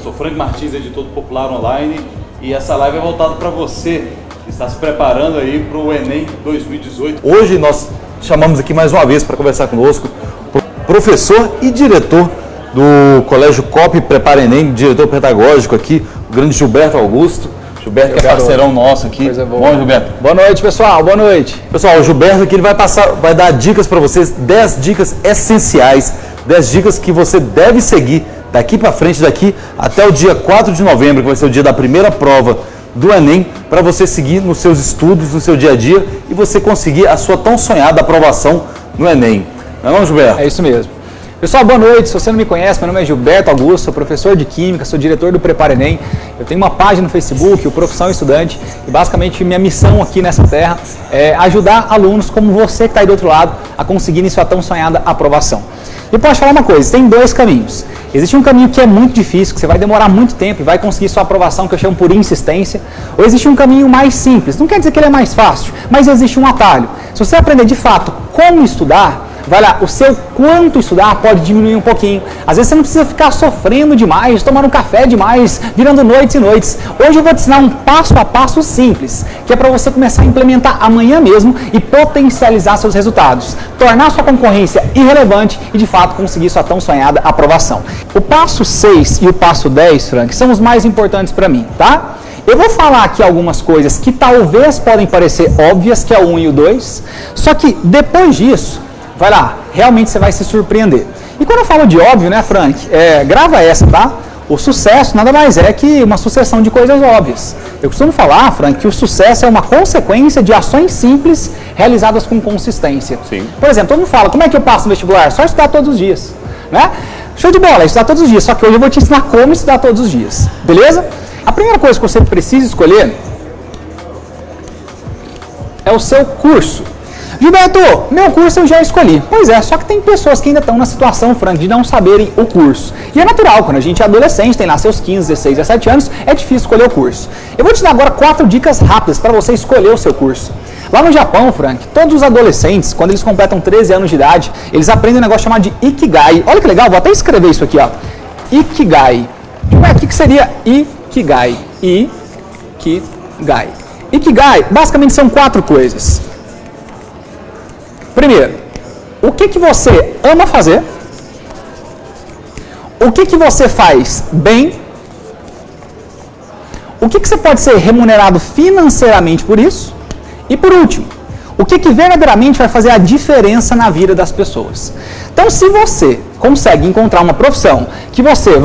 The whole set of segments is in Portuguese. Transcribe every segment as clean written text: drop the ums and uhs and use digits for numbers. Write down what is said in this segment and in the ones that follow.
sou Frank Martins, editor do Popular Online, e essa live é voltada para você que está se preparando aí para o Enem 2018. Hoje nós chamamos aqui mais uma vez para conversar conosco o professor e diretor do Colégio COP Prepara Enem, diretor pedagógico aqui, o grande Gilberto Augusto. Gilberto que é parceirão nosso aqui. Bom, Gilberto. Boa noite, pessoal. Boa noite. Pessoal, o Gilberto aqui ele vai dar dicas para vocês, 10 dicas essenciais, 10 dicas que você deve seguir daqui para frente, daqui até o dia 4 de novembro, que vai ser o dia da primeira prova do Enem, para você seguir nos seus estudos, no seu dia a dia e você conseguir a sua tão sonhada aprovação no Enem. Não é não, Gilberto? É isso mesmo. Pessoal, boa noite. Se você não me conhece, meu nome é Gilberto Augusto, sou professor de Química, sou diretor do Prepara Enem. Eu tenho uma página no Facebook, o Profissão Estudante, e basicamente minha missão aqui nessa terra é ajudar alunos como você que está aí do outro lado a conseguirem sua tão sonhada aprovação. E posso falar uma coisa, tem dois caminhos. Existe um caminho que é muito difícil, que você vai demorar muito tempo e vai conseguir sua aprovação, que eu chamo por insistência, ou existe um caminho mais simples. Não quer dizer que ele é mais fácil, mas existe um atalho. Se você aprender de fato como estudar, vai lá, o seu quanto estudar pode diminuir um pouquinho. Às vezes você não precisa ficar sofrendo demais, tomando café demais, virando noites e noites. Hoje eu vou te ensinar um passo a passo simples, que é para você começar a implementar amanhã mesmo e potencializar seus resultados. Tornar sua concorrência irrelevante e de fato conseguir sua tão sonhada aprovação. O passo 6 e o passo 10, Frank, são os mais importantes para mim, tá? Eu vou falar aqui algumas coisas que talvez podem parecer óbvias, que é o 1 e o 2, só que depois disso, vai lá, realmente você vai se surpreender. E quando eu falo de óbvio, né, Frank, grava essa, tá? O sucesso nada mais é que uma sucessão de coisas óbvias. Eu costumo falar, Frank, que o sucesso é uma consequência de ações simples realizadas com consistência. Sim. Por exemplo, todo mundo fala, como é que eu passo no vestibular? Só estudar todos os dias, né? Show de bola, estudar todos os dias, só que hoje eu vou te ensinar como estudar todos os dias, beleza? A primeira coisa que você precisa escolher é o seu curso. Gilberto, meu curso eu já escolhi. Pois é, só que tem pessoas que ainda estão na situação, Frank, de não saberem o curso. E é natural, quando a gente é adolescente, tem lá seus 15, 16, 17 anos, é difícil escolher o curso. Eu vou te dar agora 4 dicas rápidas para você escolher o seu curso. Lá no Japão, Frank, todos os adolescentes, quando eles completam 13 anos de idade, eles aprendem um negócio chamado de Ikigai. Olha que legal, vou até escrever isso aqui, ó. Ikigai. Gilberto, o que seria Ikigai? Ikigai. Ikigai, basicamente são 4 coisas. Primeiro, o que você ama fazer, o que você faz bem, o que você pode ser remunerado financeiramente por isso, e por último, o que verdadeiramente vai fazer a diferença na vida das pessoas. Então, se você consegue encontrar uma profissão que você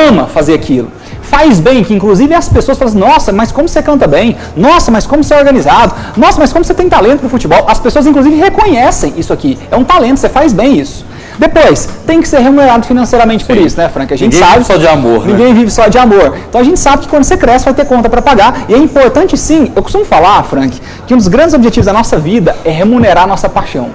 ama fazer aquilo, faz bem, que inclusive as pessoas falam assim, nossa, mas como você canta bem, nossa, mas como você é organizado, nossa, mas como você tem talento pro futebol, as pessoas inclusive reconhecem isso aqui, é um talento, você faz bem isso. Depois, tem que ser remunerado financeiramente por isso, né, Frank? A gente ninguém sabe, vive só de amor, ninguém vive só de amor. Então a gente sabe que quando você cresce vai ter conta para pagar, e é importante sim, eu costumo falar, Frank, que um dos grandes objetivos da nossa vida é remunerar a nossa paixão.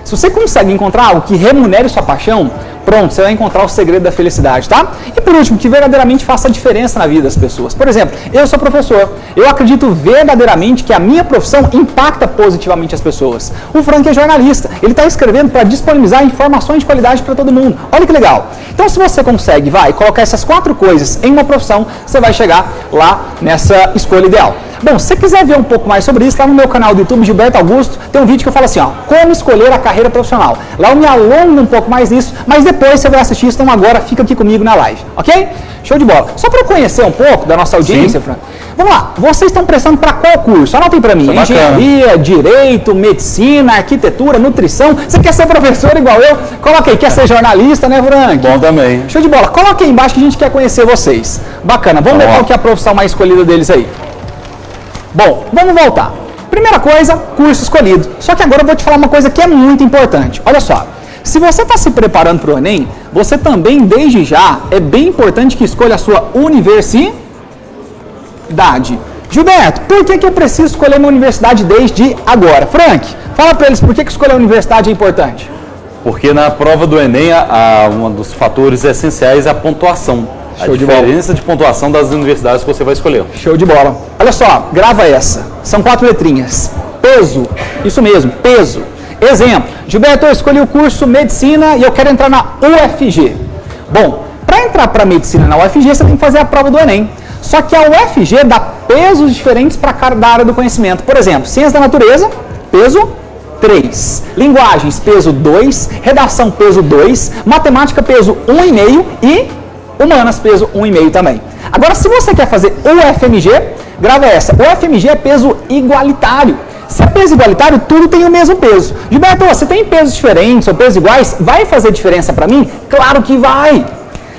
Se você consegue encontrar algo que remunere sua paixão, pronto, você vai encontrar o segredo da felicidade, tá? E por último, que verdadeiramente faça a diferença na vida das pessoas. Por exemplo, eu sou professor, eu acredito verdadeiramente que a minha profissão impacta positivamente as pessoas. O Frank é jornalista, ele está escrevendo para disponibilizar informações de qualidade para todo mundo. Olha que legal. Então, se você consegue, colocar essas 4 coisas em uma profissão, você vai chegar lá nessa escolha ideal. Bom, se você quiser ver um pouco mais sobre isso, lá no meu canal do YouTube, Gilberto Augusto, tem um vídeo que eu falo assim, ó, como escolher a carreira profissional. Lá eu me alongo um pouco mais nisso, mas depois você vai assistir isso, então agora fica aqui comigo na live, ok? Show de bola. Só para eu conhecer um pouco da nossa audiência, Frank, vamos lá, vocês estão prestando para qual curso? Anotem para mim, engenharia, direito, medicina, arquitetura, nutrição, você quer ser professor igual eu? Coloca aí, quer ser jornalista, né, Frank? Bom também. Show de bola, coloca aí embaixo que a gente quer conhecer vocês. Bacana, vamos ver qual que é a profissão mais escolhida deles aí. Bom, vamos voltar. Primeira coisa, curso escolhido. Só que agora eu vou te falar uma coisa que é muito importante. Olha só, se você está se preparando para o Enem, você também, desde já, é bem importante que escolha a sua universidade. Gilberto, por que eu preciso escolher uma universidade desde agora? Frank, fala para eles por que escolher a universidade é importante. Porque na prova do Enem, um dos fatores essenciais é a pontuação. A diferença de pontuação das universidades que você vai escolher. Show de bola. Olha só, grava essa. São 4 letrinhas. Peso. Isso mesmo, peso. Exemplo. Gilberto, eu escolhi o curso Medicina e eu quero entrar na UFG. Bom, para entrar para medicina na UFG, você tem que fazer a prova do Enem. Só que a UFG dá pesos diferentes para cada área do conhecimento. Por exemplo, ciência da natureza, peso 3. Linguagens, peso 2. Redação, peso 2. Matemática, peso 1,5. E humanas, peso 1,5 também. Agora, se você quer fazer o FMG, grava essa. O FMG é peso igualitário. Se é peso igualitário, tudo tem o mesmo peso. Gilberto, você tem pesos diferentes ou pesos iguais? Vai fazer diferença para mim? Claro que vai.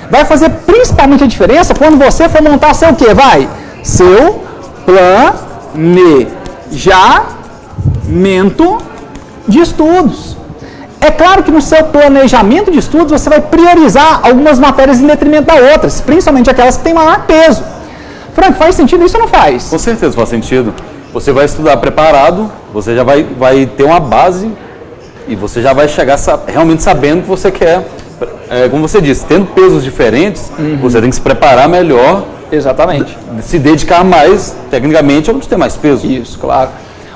Vai fazer principalmente a diferença quando você for montar seu quê? Seu planejamento de estudos. É claro que no seu planejamento de estudos você vai priorizar algumas matérias em detrimento das outras, principalmente aquelas que têm maior peso. Frank, faz sentido isso ou não faz? Com certeza faz sentido. Você vai estudar preparado, você já vai ter uma base e você já vai chegar realmente sabendo o que você quer. Como você disse, tendo pesos diferentes, você tem que se preparar melhor. Exatamente. Se dedicar mais, tecnicamente, onde tem mais peso. Isso, claro.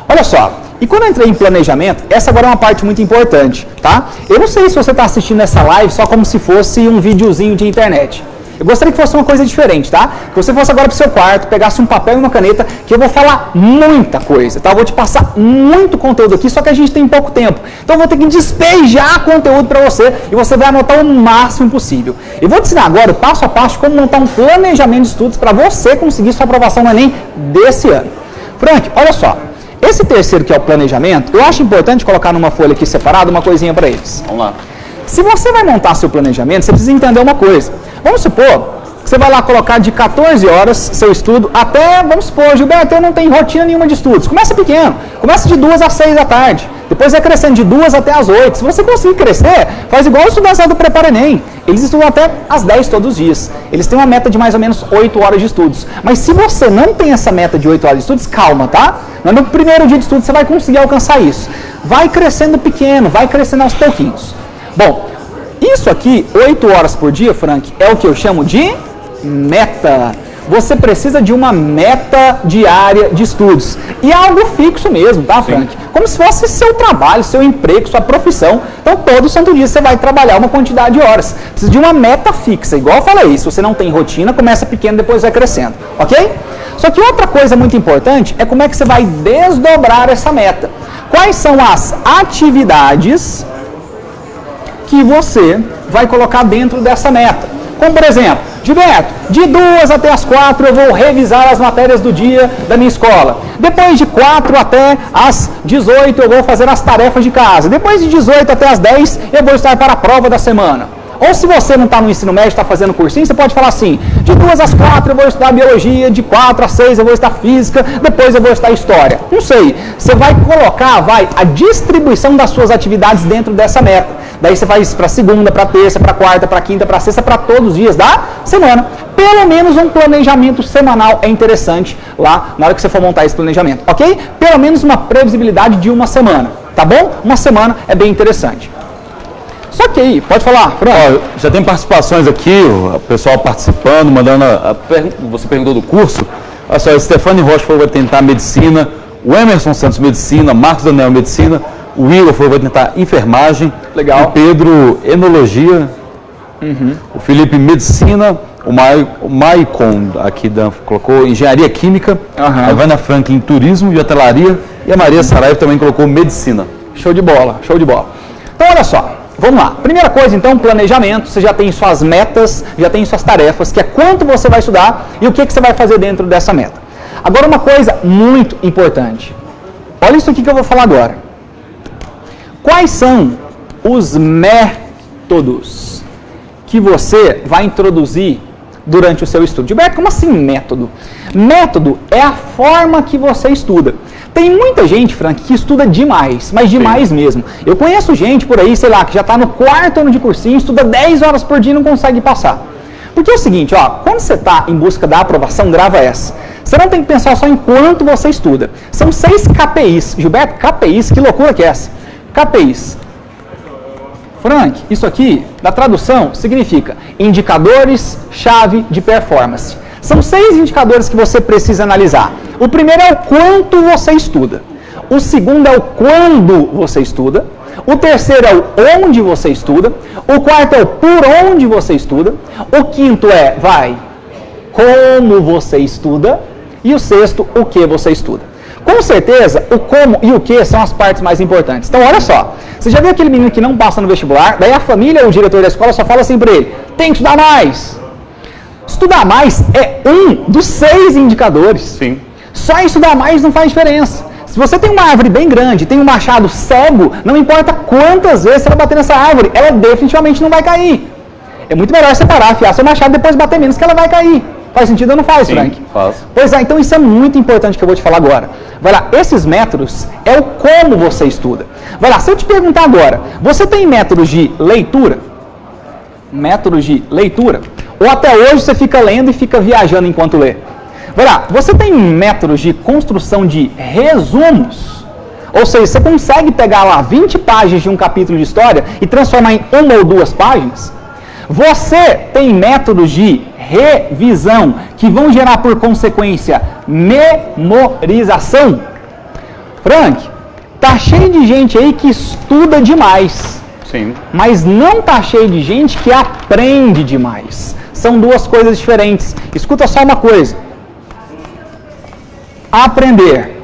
Olha só, e quando eu entrei em planejamento, essa agora é uma parte muito importante, tá? Eu não sei se você está assistindo essa live só como se fosse um videozinho de internet. Eu gostaria que fosse uma coisa diferente, tá? Que você fosse agora para o seu quarto, pegasse um papel e uma caneta, que eu vou falar muita coisa, tá? Eu vou te passar muito conteúdo aqui, só que a gente tem pouco tempo. Então eu vou ter que despejar conteúdo para você e você vai anotar o máximo possível. Eu vou te ensinar agora, passo a passo, como montar um planejamento de estudos para você conseguir sua aprovação no Enem desse ano. Frank, olha só. Esse terceiro que é o planejamento, eu acho importante colocar numa folha aqui separada uma coisinha para eles. Vamos lá. Se você vai montar seu planejamento, você precisa entender uma coisa. Vamos supor que você vai lá colocar de 14 horas seu estudo até, vamos supor, Gilberto, eu não tenho rotina nenhuma de estudos. Começa pequeno, começa de 2 às 6 da tarde. Depois vai crescendo de 2 até às 8. Se você conseguir crescer, faz igual os estudantes do Prepara Enem. Eles estudam até às 10 todos os dias. Eles têm uma meta de mais ou menos 8 horas de estudos. Mas se você não tem essa meta de 8 horas de estudos, calma, tá? Não é no primeiro dia de estudo você vai conseguir alcançar isso. Vai crescendo pequeno, vai crescendo aos pouquinhos. Bom, isso aqui, 8 horas por dia, Frank, é o que eu chamo de meta. Você precisa de uma meta diária de estudos. E é algo fixo mesmo, tá, Frank? Sim. Como se fosse seu trabalho, seu emprego, sua profissão. Então, todo santo dia você vai trabalhar uma quantidade de horas. Precisa de uma meta fixa. Igual eu falei, se você não tem rotina, começa pequeno, depois vai crescendo. Ok? Só que outra coisa muito importante é como é que você vai desdobrar essa meta. Quais são as atividades que você vai colocar dentro dessa meta? Como, por exemplo, Gilberto, de 2 até as 4 eu vou revisar as matérias do dia da minha escola. Depois de 4 até as 18 eu vou fazer as tarefas de casa. Depois de 18 até as 10 eu vou estar para a prova da semana. Ou se você não está no ensino médio, está fazendo cursinho, você pode falar assim, de 2 às 4 eu vou estudar biologia, de 4 às 6 eu vou estudar física, depois eu vou estudar história. Não sei, você vai colocar, a distribuição das suas atividades dentro dessa meta. Daí você faz para segunda, para terça, para quarta, para quinta, para sexta, para todos os dias da semana. Pelo menos um planejamento semanal é interessante lá na hora que você for montar esse planejamento, ok? Pelo menos uma previsibilidade de uma semana, tá bom? Uma semana é bem interessante. Só que aí, pode falar, Fran. Já tem participações aqui, o pessoal participando, mandando você perguntou do curso. Olha só, a Stefane Rocha falou que vai tentar medicina, o Emerson Santos medicina, Marcos Daniel medicina, o Igor falou que vai tentar enfermagem, legal. O Pedro enologia, o Felipe medicina, o Maicon aqui colocou engenharia química, a Ivana Frank em turismo e hotelaria e a Maria Saraiva também colocou medicina. Show de bola, show de bola. Então olha só. Vamos lá. Primeira coisa, então, planejamento. Você já tem suas metas, já tem suas tarefas, que é quanto você vai estudar e o que você vai fazer dentro dessa meta. Agora, uma coisa muito importante. Olha isso aqui que eu vou falar agora. Quais são os métodos que você vai introduzir durante o seu estudo? Gilberto, como assim método? Método é a forma que você estuda. Tem muita gente, Frank, que estuda demais, mas demais mesmo. Eu conheço gente por aí, sei lá, que já está no 4º ano de cursinho, estuda 10 horas por dia e não consegue passar. Porque é o seguinte, quando você está em busca da aprovação, grava essa. Você não tem que pensar só em quanto você estuda. São 6 KPIs. Gilberto, KPIs, que loucura que é essa? KPIs. Frank, isso aqui, na tradução, significa indicadores-chave de performance. São 6 indicadores que você precisa analisar. O primeiro é o quanto você estuda. O segundo é o quando você estuda. O terceiro é o onde você estuda. O quarto é o por onde você estuda. O quinto é, como você estuda. E o sexto, o que você estuda. Com certeza, o como e o que são as partes mais importantes. Então, olha só. Você já viu aquele menino que não passa no vestibular? Daí a família ou o diretor da escola só fala assim pra ele, tem que estudar mais. Estudar mais é um dos 6 indicadores. Sim. Só estudar mais não faz diferença. Se você tem uma árvore bem grande, tem um machado cego, não importa quantas vezes você vai bater nessa árvore, ela definitivamente não vai cair. É muito melhor você parar, afiar seu machado e depois bater menos que ela vai cair. Faz sentido ou não faz, Sim, Frank? faz. Pois é, então isso é muito importante que eu vou te falar agora. Vai lá, esses métodos é o como você estuda. Vai lá, se eu te perguntar agora, você tem métodos de leitura? Métodos de leitura? Ou até hoje você fica lendo e fica viajando enquanto lê? Vai lá, você tem métodos de construção de resumos? Ou seja, você consegue pegar lá 20 páginas de um capítulo de história e transformar em 1 ou 2 páginas? Você tem métodos de revisão que vão gerar por consequência memorização? Frank, tá cheio de gente aí que estuda demais. Sim. Mas não tá cheio de gente que aprende demais. São duas coisas diferentes. Escuta só uma coisa. Aprender,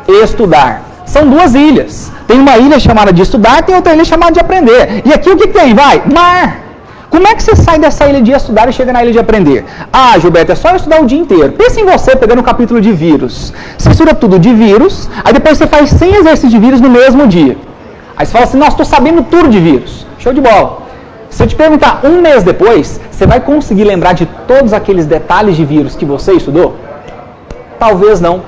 estudar. São duas ilhas. Tem uma ilha chamada de estudar, tem outra ilha chamada de aprender. E aqui o que tem? Mar. Como é que você sai dessa ilha de estudar e chega na ilha de aprender? Ah, Gilberto, é só estudar o dia inteiro. Pensa em você pegando um capítulo de vírus. Você estuda tudo de vírus, aí depois você faz 100 exercícios de vírus no mesmo dia. Aí você fala assim, nossa, estou sabendo tudo de vírus. Show de bola. Se eu te perguntar 1 mês depois, você vai conseguir lembrar de todos aqueles detalhes de vírus que você estudou? Talvez não.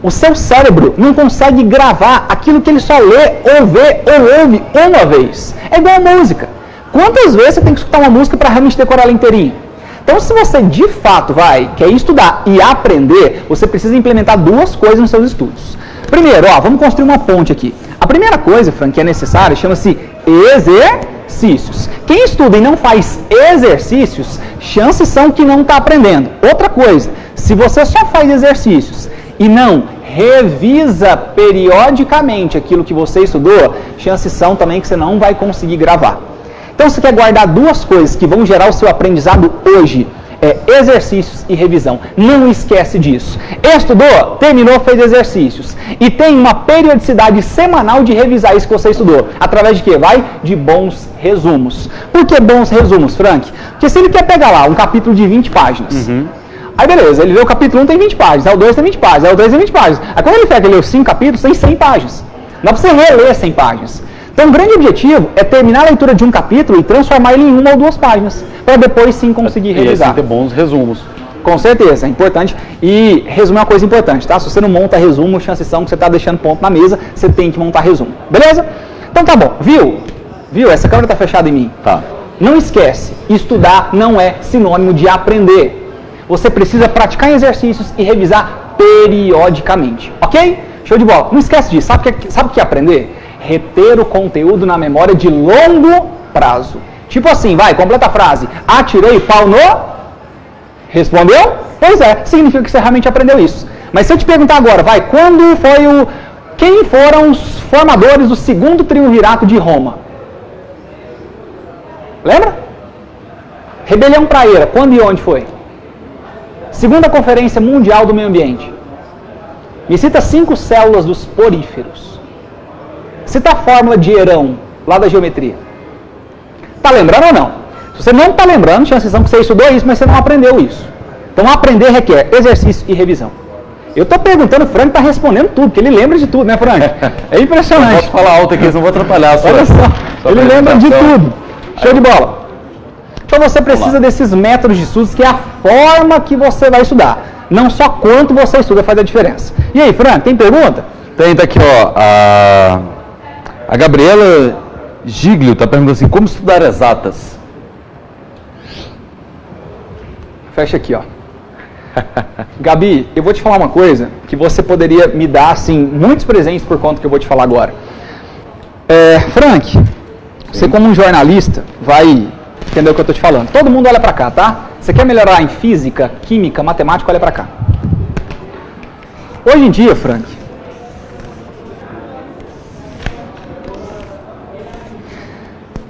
O seu cérebro não consegue gravar aquilo que ele só lê, ou vê, ou ouve uma vez. É igual a música. Quantas vezes você tem que escutar uma música para realmente decorar ela inteirinha? Então, se você de fato quer estudar e aprender, você precisa implementar 2 coisas nos seus estudos. Primeiro, vamos construir uma ponte aqui. A primeira coisa, Frank, que é necessária, chama-se exercícios. Quem estuda e não faz exercícios, chances são que não está aprendendo. Outra coisa, se você só faz exercícios e não revisa periodicamente aquilo que você estudou, chances são também que você não vai conseguir gravar. Então, você quer guardar 2 coisas que vão gerar o seu aprendizado hoje, exercícios e revisão. Não esquece disso. Estudou, terminou, fez exercícios. E tem uma periodicidade semanal de revisar isso que você estudou. Através de quê? De bons resumos. Por que bons resumos, Frank? Porque se ele quer pegar lá um capítulo de 20 páginas, aí beleza, ele leu o capítulo 1 tem 20 páginas, aí o 2 tem 20 páginas, aí o 3 tem 20 páginas. Aí quando ele pega e leu 5 capítulos, tem 100 páginas. Não dá pra você reler 100 páginas. Então, o grande objetivo é terminar a leitura de um capítulo e transformar ele em 1 ou 2 páginas, para depois sim conseguir revisar. E ter bons resumos. Com certeza, é importante. E resumo é uma coisa importante, tá? Se você não monta resumo, chances são que você está deixando ponto na mesa, você tem que montar resumo. Beleza? Então tá bom. Viu? Essa câmera está fechada em mim. Tá. Não esquece, estudar não é sinônimo de aprender. Você precisa praticar exercícios e revisar periodicamente, ok? Show de bola. Não esquece disso. Sabe o que é aprender? Reter o conteúdo na memória de longo prazo. Tipo assim, completa a frase. Atirei pau no... Respondeu? Pois é, significa que você realmente aprendeu isso. Mas se eu te perguntar agora, quem foram os formadores do 2º triunvirato de Roma? Lembra? Rebelião Praeira, quando e onde foi? 2ª Conferência Mundial do Meio Ambiente. Me cita 5 células dos poríferos. Cita a fórmula de Herão, lá da geometria. Tá lembrando ou não? Se você não está lembrando, chances são que você estudou isso, mas você não aprendeu isso. Então, aprender requer exercício e revisão. Eu estou perguntando, o Frank está respondendo tudo, porque ele lembra de tudo, né, Frank? É impressionante. Eu posso falar alto aqui, eles não vão atrapalhar. Olha só, ele lembra de tudo. Show de bola. Então, você precisa desses métodos de estudos, que é a forma que você vai estudar. Não só quanto você estuda faz a diferença. E aí, Frank, tem pergunta? Tem, tá aqui, a Gabriela Giglio está perguntando assim, como estudar exatas? Fecha aqui, Gabi, eu vou te falar uma coisa que você poderia me dar, assim, muitos presentes por conta que eu vou te falar agora. Frank, você como um jornalista vai entender o que eu estou te falando. Todo mundo olha para cá, tá? Você quer melhorar em física, química, matemática, olha para cá. Hoje em dia, Frank,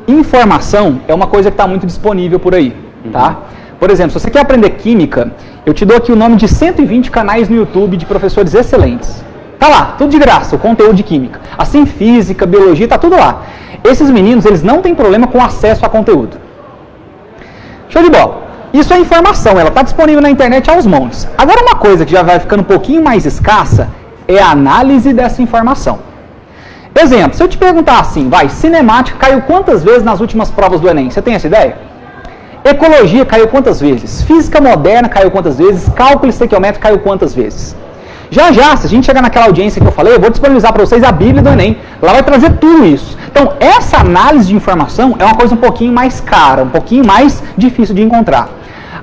Informação é uma coisa que está muito disponível por aí, tá? Por exemplo, se você quer aprender química, eu te dou aqui o nome de 120 canais no YouTube de professores excelentes. Tá lá, tudo de graça, o conteúdo de química. Assim, física, biologia, tá tudo lá. Esses meninos, eles não têm problema com acesso a conteúdo. Show de bola. Isso é informação, ela está disponível na internet aos montes. Agora, uma coisa que já vai ficando um pouquinho mais escassa é a análise dessa informação. Exemplo, se eu te perguntar assim, cinemática caiu quantas vezes nas últimas provas do Enem? Você tem essa ideia? Ecologia caiu quantas vezes? Física moderna caiu quantas vezes? Cálculo estequiométrico caiu quantas vezes? Já, se a gente chegar naquela audiência que eu falei, eu vou disponibilizar para vocês a Bíblia do Enem. Lá vai trazer tudo isso. Então, essa análise de informação é uma coisa um pouquinho mais cara, um pouquinho mais difícil de encontrar.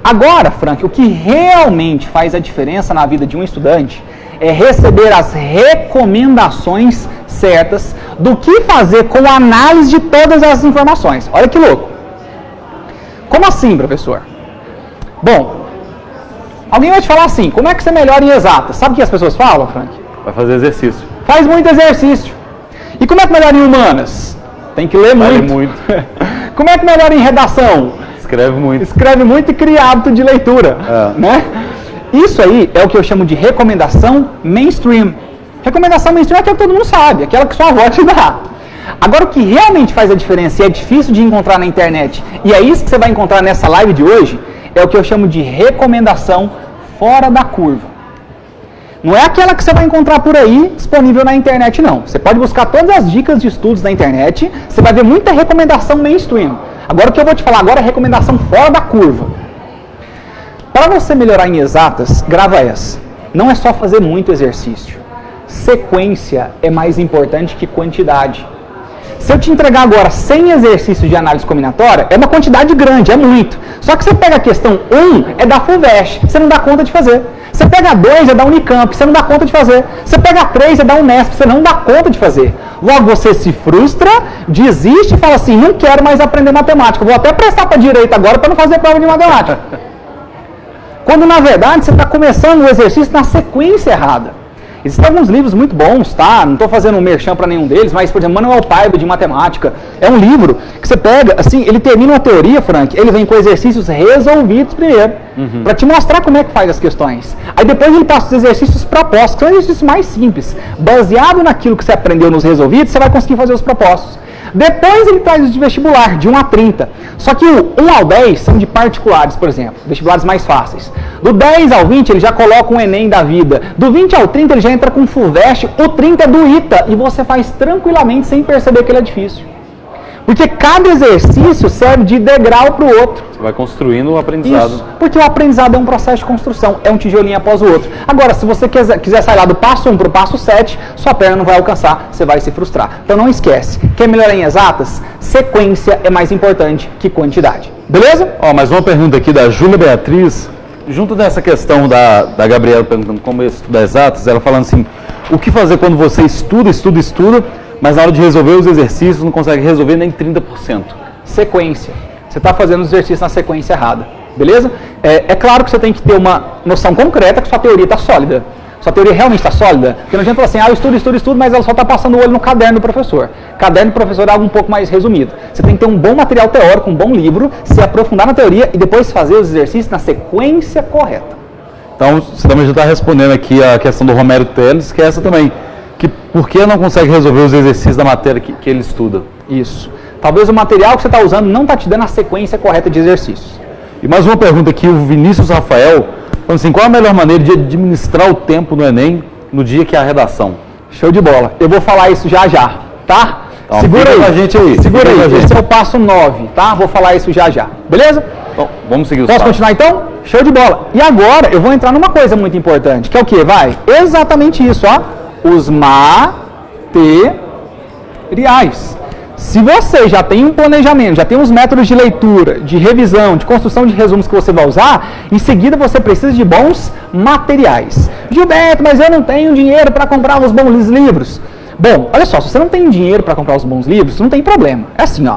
Agora, Frank, o que realmente faz a diferença na vida de um estudante é receber as recomendações certas do que fazer com a análise de todas as informações. Olha que louco. Como assim, professor? Bom, alguém vai te falar assim, como é que você melhora em exatas? Sabe o que as pessoas falam, Frank? Vai fazer exercício. Faz muito exercício. E como é que melhora em humanas? Tem que ler muito. muito. Como é que melhora em redação? Escreve muito. Escreve muito e cria hábito de leitura. Né? Isso aí é o que eu chamo de recomendação mainstream. Recomendação mainstream é aquela que todo mundo sabe, aquela que sua avó te dá. Agora, o que realmente faz a diferença e é difícil de encontrar na internet, e é isso que você vai encontrar nessa live de hoje, é o que eu chamo de recomendação fora da curva. Não é aquela que você vai encontrar por aí disponível na internet, não. Você pode buscar todas as dicas de estudos na internet, você vai ver muita recomendação mainstream. Agora, o que eu vou te falar agora é recomendação fora da curva. Para você melhorar em exatas, grava essa. Não é só fazer muito exercício. Sequência é mais importante que quantidade. Se eu te entregar agora 100 exercícios de análise combinatória, é uma quantidade grande, é muito. Só que você pega a questão 1, é da FUVEST, você não dá conta de fazer. Você pega 2, é da Unicamp, você não dá conta de fazer. Você pega 3, é da Unesp, você não dá conta de fazer. Logo você se frustra, desiste e fala assim, não quero mais aprender matemática, vou até prestar para direito agora para não fazer prova de matemática. Quando na verdade você está começando o exercício na sequência errada. Existem alguns livros muito bons, tá? Não estou fazendo um merchan para nenhum deles, mas, por exemplo, Manuel Paiva de Matemática. É um livro que você pega, assim, ele termina uma teoria, Frank, ele vem com exercícios resolvidos primeiro, para te mostrar como é que faz as questões. Aí depois ele passa os exercícios propostos, que são exercícios mais simples. Baseado naquilo que você aprendeu nos resolvidos, você vai conseguir fazer os propostos. Depois ele traz os de vestibular, de 1 a 30. Só que o 1 ao 10 são de particulares, por exemplo, vestibulares mais fáceis. Do 10 ao 20 ele já coloca um Enem da vida. Do 20 ao 30 ele já entra com FUVEST, o 30 é do ITA. E você faz tranquilamente sem perceber que ele é difícil. Porque cada exercício serve de degrau para o outro. Você vai construindo o aprendizado. Isso, porque o aprendizado é um processo de construção, é um tijolinho após o outro. Agora, se você quiser sair lá do passo 1 para o passo 7, sua perna não vai alcançar, você vai se frustrar. Então não esquece, quer melhorar em exatas? Sequência é mais importante que quantidade. Beleza? Mais uma pergunta aqui da Júlia Beatriz. Junto dessa questão da Gabriela perguntando como estudar exatas, ela falando assim, o que fazer quando você estuda, mas na hora de resolver os exercícios não consegue resolver nem 30%. Sequência. Você está fazendo os exercícios na sequência errada. Beleza? É claro que você tem que ter uma noção concreta que sua teoria está sólida. Sua teoria realmente está sólida. Porque não adianta falar assim, eu estudo, mas ela só está passando o olho no caderno do professor. Caderno do professor é algo um pouco mais resumido. Você tem que ter um bom material teórico, um bom livro, se aprofundar na teoria e depois fazer os exercícios na sequência correta. Então, você também já está respondendo aqui a questão do Romero Teles, que é essa também. Por que não consegue resolver os exercícios da matéria que ele estuda? Isso. Talvez o material que você está usando não está te dando a sequência correta de exercícios. E mais uma pergunta aqui, o Vinícius Rafael, falando assim, qual a melhor maneira de administrar o tempo no Enem no dia que é a redação? Show de bola. Eu vou falar isso já, tá? Então, segura aí. Segura aí. Esse é o passo 9, tá? Vou falar isso já. Beleza? Então, vamos seguir os passos. Posso continuar então? Show de bola. E agora eu vou entrar numa coisa muito importante, que é o quê? Exatamente isso, os materiais. Se você já tem um planejamento, já tem uns métodos de leitura, de revisão, de construção de resumos que você vai usar, em seguida você precisa de bons materiais. Gilberto, mas eu não tenho dinheiro para comprar os bons livros. Bom, olha só, se você não tem dinheiro para comprar os bons livros, não tem problema. É assim,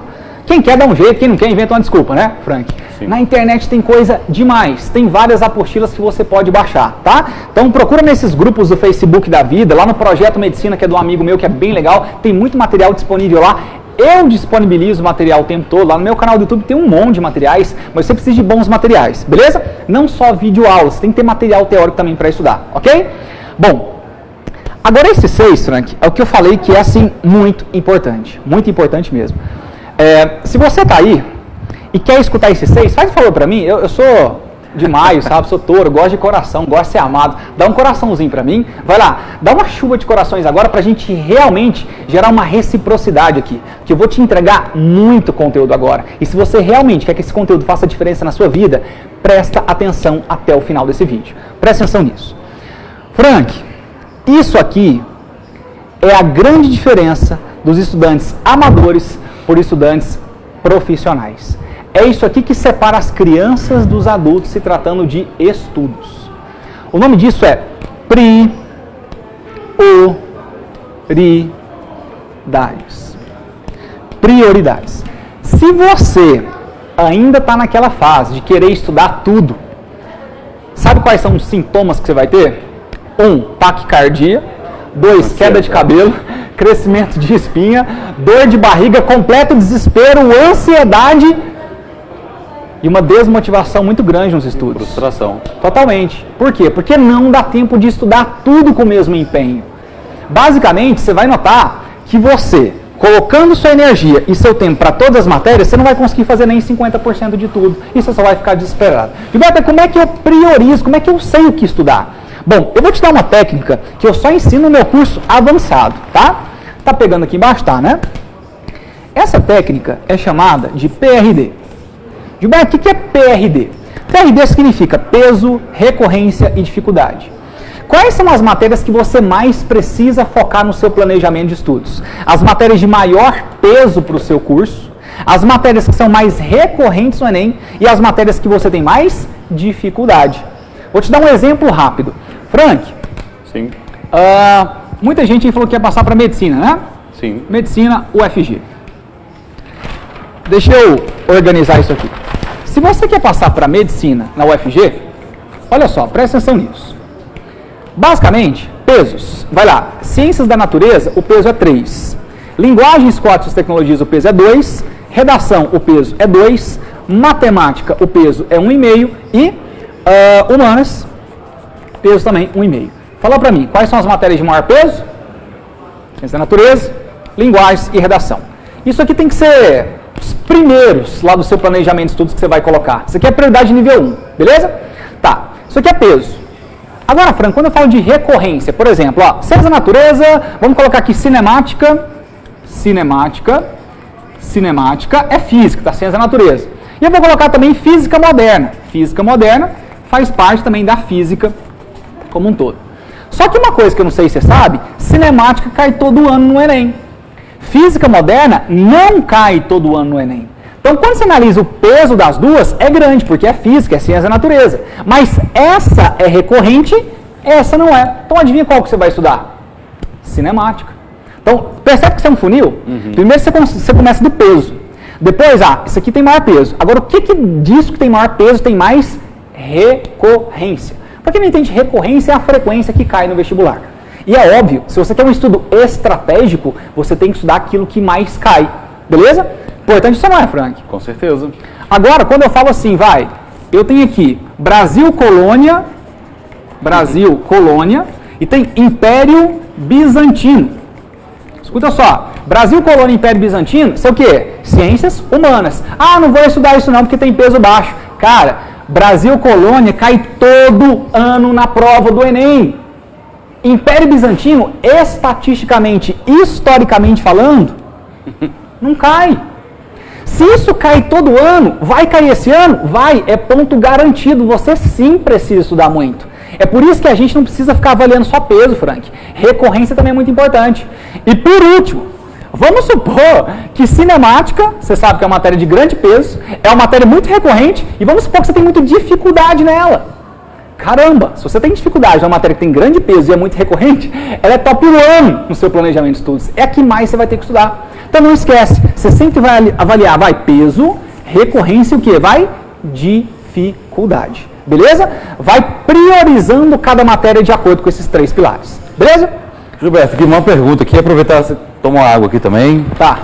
quem quer dá um jeito, quem não quer inventa uma desculpa, né, Frank? Sim. Na internet tem coisa demais, tem várias apostilas que você pode baixar, tá? Então procura nesses grupos do Facebook da vida, lá no Projeto Medicina, que é de um amigo meu, que é bem legal, tem muito material disponível lá. Eu disponibilizo material o tempo todo, lá no meu canal do YouTube tem um monte de materiais, mas você precisa de bons materiais, beleza? Não só vídeo aulas, você tem que ter material teórico também para estudar, ok? Bom, agora esse 6, Frank, é o que eu falei que é assim muito importante mesmo. Se você tá aí e quer escutar esse 6, faz um favor para mim, eu sou de maio, sabe? Sou touro, gosto de coração, gosto de ser amado. Dá um coraçãozinho pra mim. Vai lá, dá uma chuva de corações agora pra gente realmente gerar uma reciprocidade aqui. Que eu vou te entregar muito conteúdo agora. E se você realmente quer que esse conteúdo faça diferença na sua vida, presta atenção até o final desse vídeo. Presta atenção nisso. Frank, isso aqui é a grande diferença dos estudantes amadores por estudantes profissionais. É isso aqui que separa as crianças dos adultos se tratando de estudos. O nome disso é prioridades. Prioridades. Se você ainda está naquela fase de querer estudar tudo, sabe quais são os sintomas que você vai ter? 1, taquicardia. 2, queda de cabelo. Crescimento de espinha. Dor de barriga, completo desespero, ansiedade e uma desmotivação muito grande nos estudos. Frustração. Totalmente. Por quê? Porque não dá tempo de estudar tudo com o mesmo empenho. Basicamente, você vai notar que você, colocando sua energia e seu tempo para todas as matérias, você não vai conseguir fazer nem 50% de tudo. E você só vai ficar desesperado. Gilberto, como é que eu priorizo? Como é que eu sei o que estudar? Bom, eu vou te dar uma técnica que eu só ensino no meu curso avançado, tá? Tá pegando aqui embaixo, tá, né? Essa técnica é chamada de PRD. Gilberto, o que é PRD? PRD significa peso, recorrência e dificuldade. Quais são as matérias que você mais precisa focar no seu planejamento de estudos? As matérias de maior peso para o seu curso, as matérias que são mais recorrentes no Enem e as matérias que você tem mais dificuldade. Vou te dar um exemplo rápido. Frank, Sim. Muita gente falou que ia passar para medicina, né? Sim. Medicina, UFG. Deixa eu organizar isso aqui. Se você quer passar para medicina na UFG, olha só, presta atenção nisso. Basicamente, pesos. Vai lá, ciências da natureza, o peso é 3. Linguagens, códigos, tecnologias, o peso é 2. Redação, o peso é 2. Matemática, o peso é 1,5. E humanas, peso também 1,5. Fala para mim, quais são as matérias de maior peso? Ciências da natureza, linguagens e redação. Isso aqui tem que ser os primeiros lá do seu planejamento de estudos que você vai colocar. Isso aqui é prioridade nível 1, beleza? Tá, isso aqui é peso. Agora, Franco, quando eu falo de recorrência, por exemplo, ó, ciências da natureza, vamos colocar aqui cinemática é física, tá? Ciência da natureza. E eu vou colocar também física moderna. Física moderna faz parte também da física como um todo. Só que uma coisa que eu não sei se você sabe, cinemática cai todo ano no Enem. Física moderna não cai todo ano no Enem. Então, quando você analisa o peso das duas, é grande, porque é física, é ciência da natureza. Mas essa é recorrente, essa não é. Então, adivinha qual que você vai estudar? Cinemática. Então, percebe que isso é um funil? Primeiro você começa do peso. Depois, isso aqui tem maior peso. Agora, o que disso que tem maior peso tem mais recorrência? Para quem não entende, recorrência é a frequência que cai no vestibular. E é óbvio, se você quer um estudo estratégico, você tem que estudar aquilo que mais cai. Beleza? Importante isso não é, Frank? Com certeza. Agora, quando eu falo assim, eu tenho aqui Brasil, colônia, e tem Império Bizantino. Escuta só, Brasil, colônia, Império Bizantino, isso é o quê? Ciências humanas. Não vou estudar isso não, porque tem peso baixo. Cara, Brasil, colônia cai todo ano na prova do Enem. Império Bizantino, estatisticamente, historicamente falando, não cai. Se isso cai todo ano, vai cair esse ano? Vai, é ponto garantido. Você sim precisa estudar muito. É por isso que a gente não precisa ficar avaliando só peso, Frank. Recorrência também é muito importante. E por último, vamos supor que cinemática, você sabe que é uma matéria de grande peso, é uma matéria muito recorrente, e vamos supor que você tem muita dificuldade nela. Caramba, se você tem dificuldade numa matéria que tem grande peso e é muito recorrente, ela é top 1 no seu planejamento de estudos. É a que mais você vai ter que estudar. Então não esquece, você sempre vai avaliar, peso, recorrência e o quê? Dificuldade. Beleza? Vai priorizando cada matéria de acordo com esses 3 pilares. Beleza? Gilberto, aqui uma pergunta aqui, aproveitar você tomar uma água aqui também. Tá.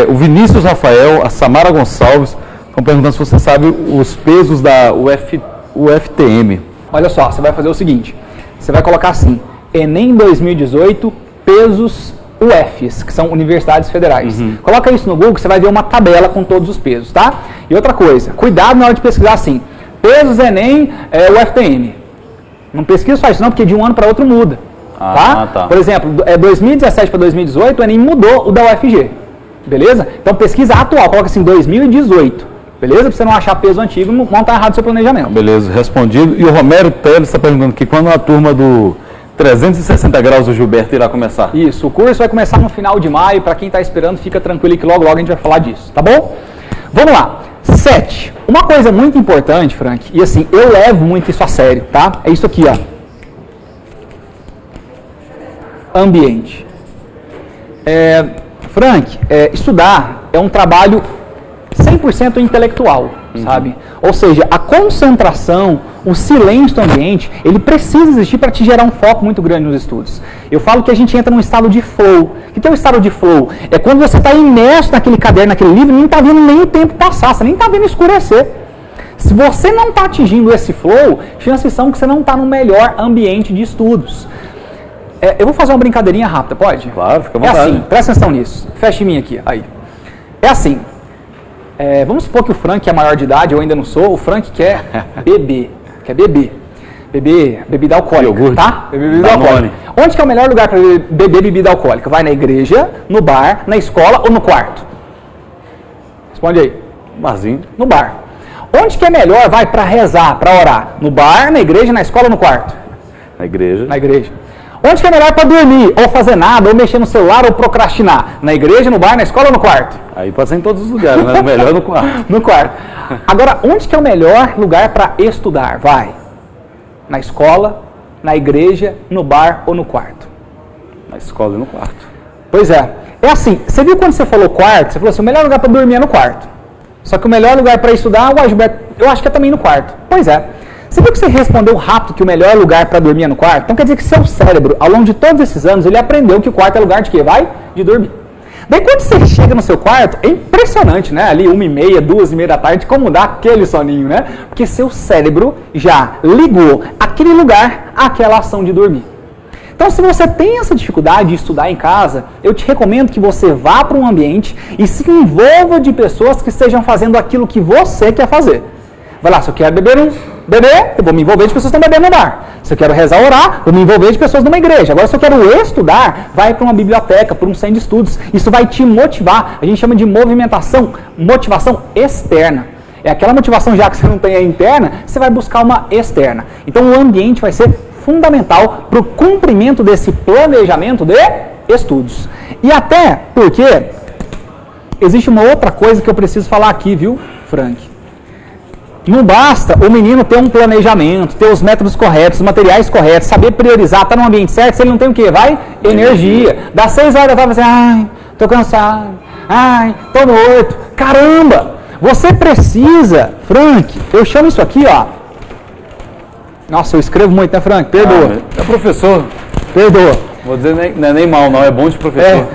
O Vinícius Rafael, a Samara Gonçalves estão perguntando se você sabe os pesos da UFTM. Olha só, você vai fazer o seguinte, você vai colocar assim, Enem 2018, pesos UFs, que são universidades federais. Coloca isso no Google, que você vai ver uma tabela com todos os pesos, tá? E outra coisa, cuidado na hora de pesquisar assim, pesos Enem UFTM. Não pesquisa só isso não, porque de um ano para outro muda. Tá? Por exemplo, 2017 para 2018, o Enem mudou o da UFG. Beleza? Então pesquisa atual, coloca assim 2018. Beleza? Para você não achar peso antigo, não está errado o seu planejamento. Beleza, respondido. E o Romero Teles está perguntando aqui quando a turma do 360 graus do Gilberto irá começar. Isso, o curso vai começar no final de maio. Para quem está esperando, fica tranquilo que logo a gente vai falar disso, tá bom? Vamos lá. 7. Uma coisa muito importante, Frank, e assim, eu levo muito isso a sério, tá? É isso aqui, ó. Ambiente. Frank, estudar é um trabalho 100% intelectual, sabe? Ou seja, a concentração, o silêncio do ambiente, ele precisa existir para te gerar um foco muito grande nos estudos. Eu falo que a gente entra num estado de flow. O que é o estado de flow? É quando você está imerso naquele caderno, naquele livro, e não está vendo nem o tempo passar, você nem está vendo escurecer. Se você não está atingindo esse flow, chances são que você não está no melhor ambiente de estudos. Eu vou fazer uma brincadeirinha rápida, pode? Claro, fica à vontade. É assim, presta atenção nisso. Fecha em mim aqui, aí. É assim. Vamos supor que o Frank é maior de idade, eu ainda não sou. O Frank quer beber. Quer beber. Beber bebida alcoólica, iogurte, tá? Beber bebida alcoólica. Onde que é o melhor lugar para beber bebida alcoólica? Vai na igreja, no bar, na escola ou no quarto? Responde aí. No barzinho. No bar. Onde que é melhor, vai, para rezar, para orar? No bar, na igreja, na escola ou no quarto? Na igreja. Na igreja. Onde que é melhor para dormir, ou fazer nada, ou mexer no celular, ou procrastinar? Na igreja, no bar, na escola ou no quarto? Aí pode ser em todos os lugares, mas o melhor é no quarto. No quarto. Agora, onde que é o melhor lugar para estudar? Vai. Na escola, na igreja, no bar ou no quarto? Na escola e no quarto. Pois é. É assim, você viu quando você falou quarto, você falou assim, o melhor lugar para dormir é no quarto. Só que o melhor lugar para estudar, Gilberto, eu acho que é também no quarto. Pois é. Você viu que você respondeu rápido que o melhor lugar para dormir é no quarto? Então quer dizer que seu cérebro, ao longo de todos esses anos, ele aprendeu que o quarto é lugar de quê? Vai? De dormir. Daí quando você chega no seu quarto, é impressionante, né? Ali 1h30, 2h30 da tarde, como dá aquele soninho, né? Porque seu cérebro já ligou aquele lugar àquela ação de dormir. Então se você tem essa dificuldade de estudar em casa, eu te recomendo que você vá para um ambiente e se envolva de pessoas que estejam fazendo aquilo que você quer fazer. Vai lá, se eu quero beber, eu vou me envolver de pessoas que estão bebendo no bar. Se eu quero rezar, orar, eu vou me envolver de pessoas numa igreja. Agora, se eu quero estudar, vai para uma biblioteca, para um centro de estudos. Isso vai te motivar. A gente chama de motivação externa. É aquela motivação, já que você não tem a interna, você vai buscar uma externa. Então, o ambiente vai ser fundamental para o cumprimento desse planejamento de estudos. E até porque existe uma outra coisa que eu preciso falar aqui, viu, Frank? Não basta o menino ter um planejamento, ter os métodos corretos, os materiais corretos, saber priorizar, estar no ambiente certo, se ele não tem o quê? Vai? Energia. Das 6 horas da tarde, você, ai, tô cansado, ai, tô morto. Caramba! Você precisa, Frank, eu chamo isso aqui, ó. Nossa, eu escrevo muito, né, Frank? Perdoa. É professor. Perdoa. Vou dizer, não é nem mal, não, é bom de professor.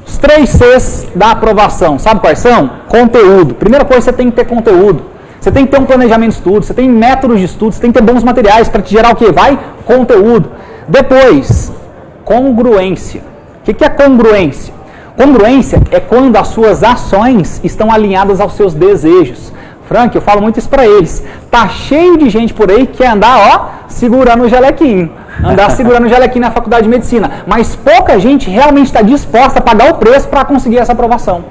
Os 3 Cs da aprovação, sabe quais são? Conteúdo. Primeira coisa, você tem que ter conteúdo. Você tem que ter um planejamento de estudo, você tem métodos de estudo, você tem que ter bons materiais para te gerar o quê? Vai? Conteúdo. Depois, congruência. O que é congruência? Congruência é quando as suas ações estão alinhadas aos seus desejos. Frank, eu falo muito isso para eles. Tá cheio de gente por aí que quer andar, ó, segurando o jalequinho. Andar segurando o jalequinho na faculdade de medicina. Mas pouca gente realmente está disposta a pagar o preço para conseguir essa aprovação.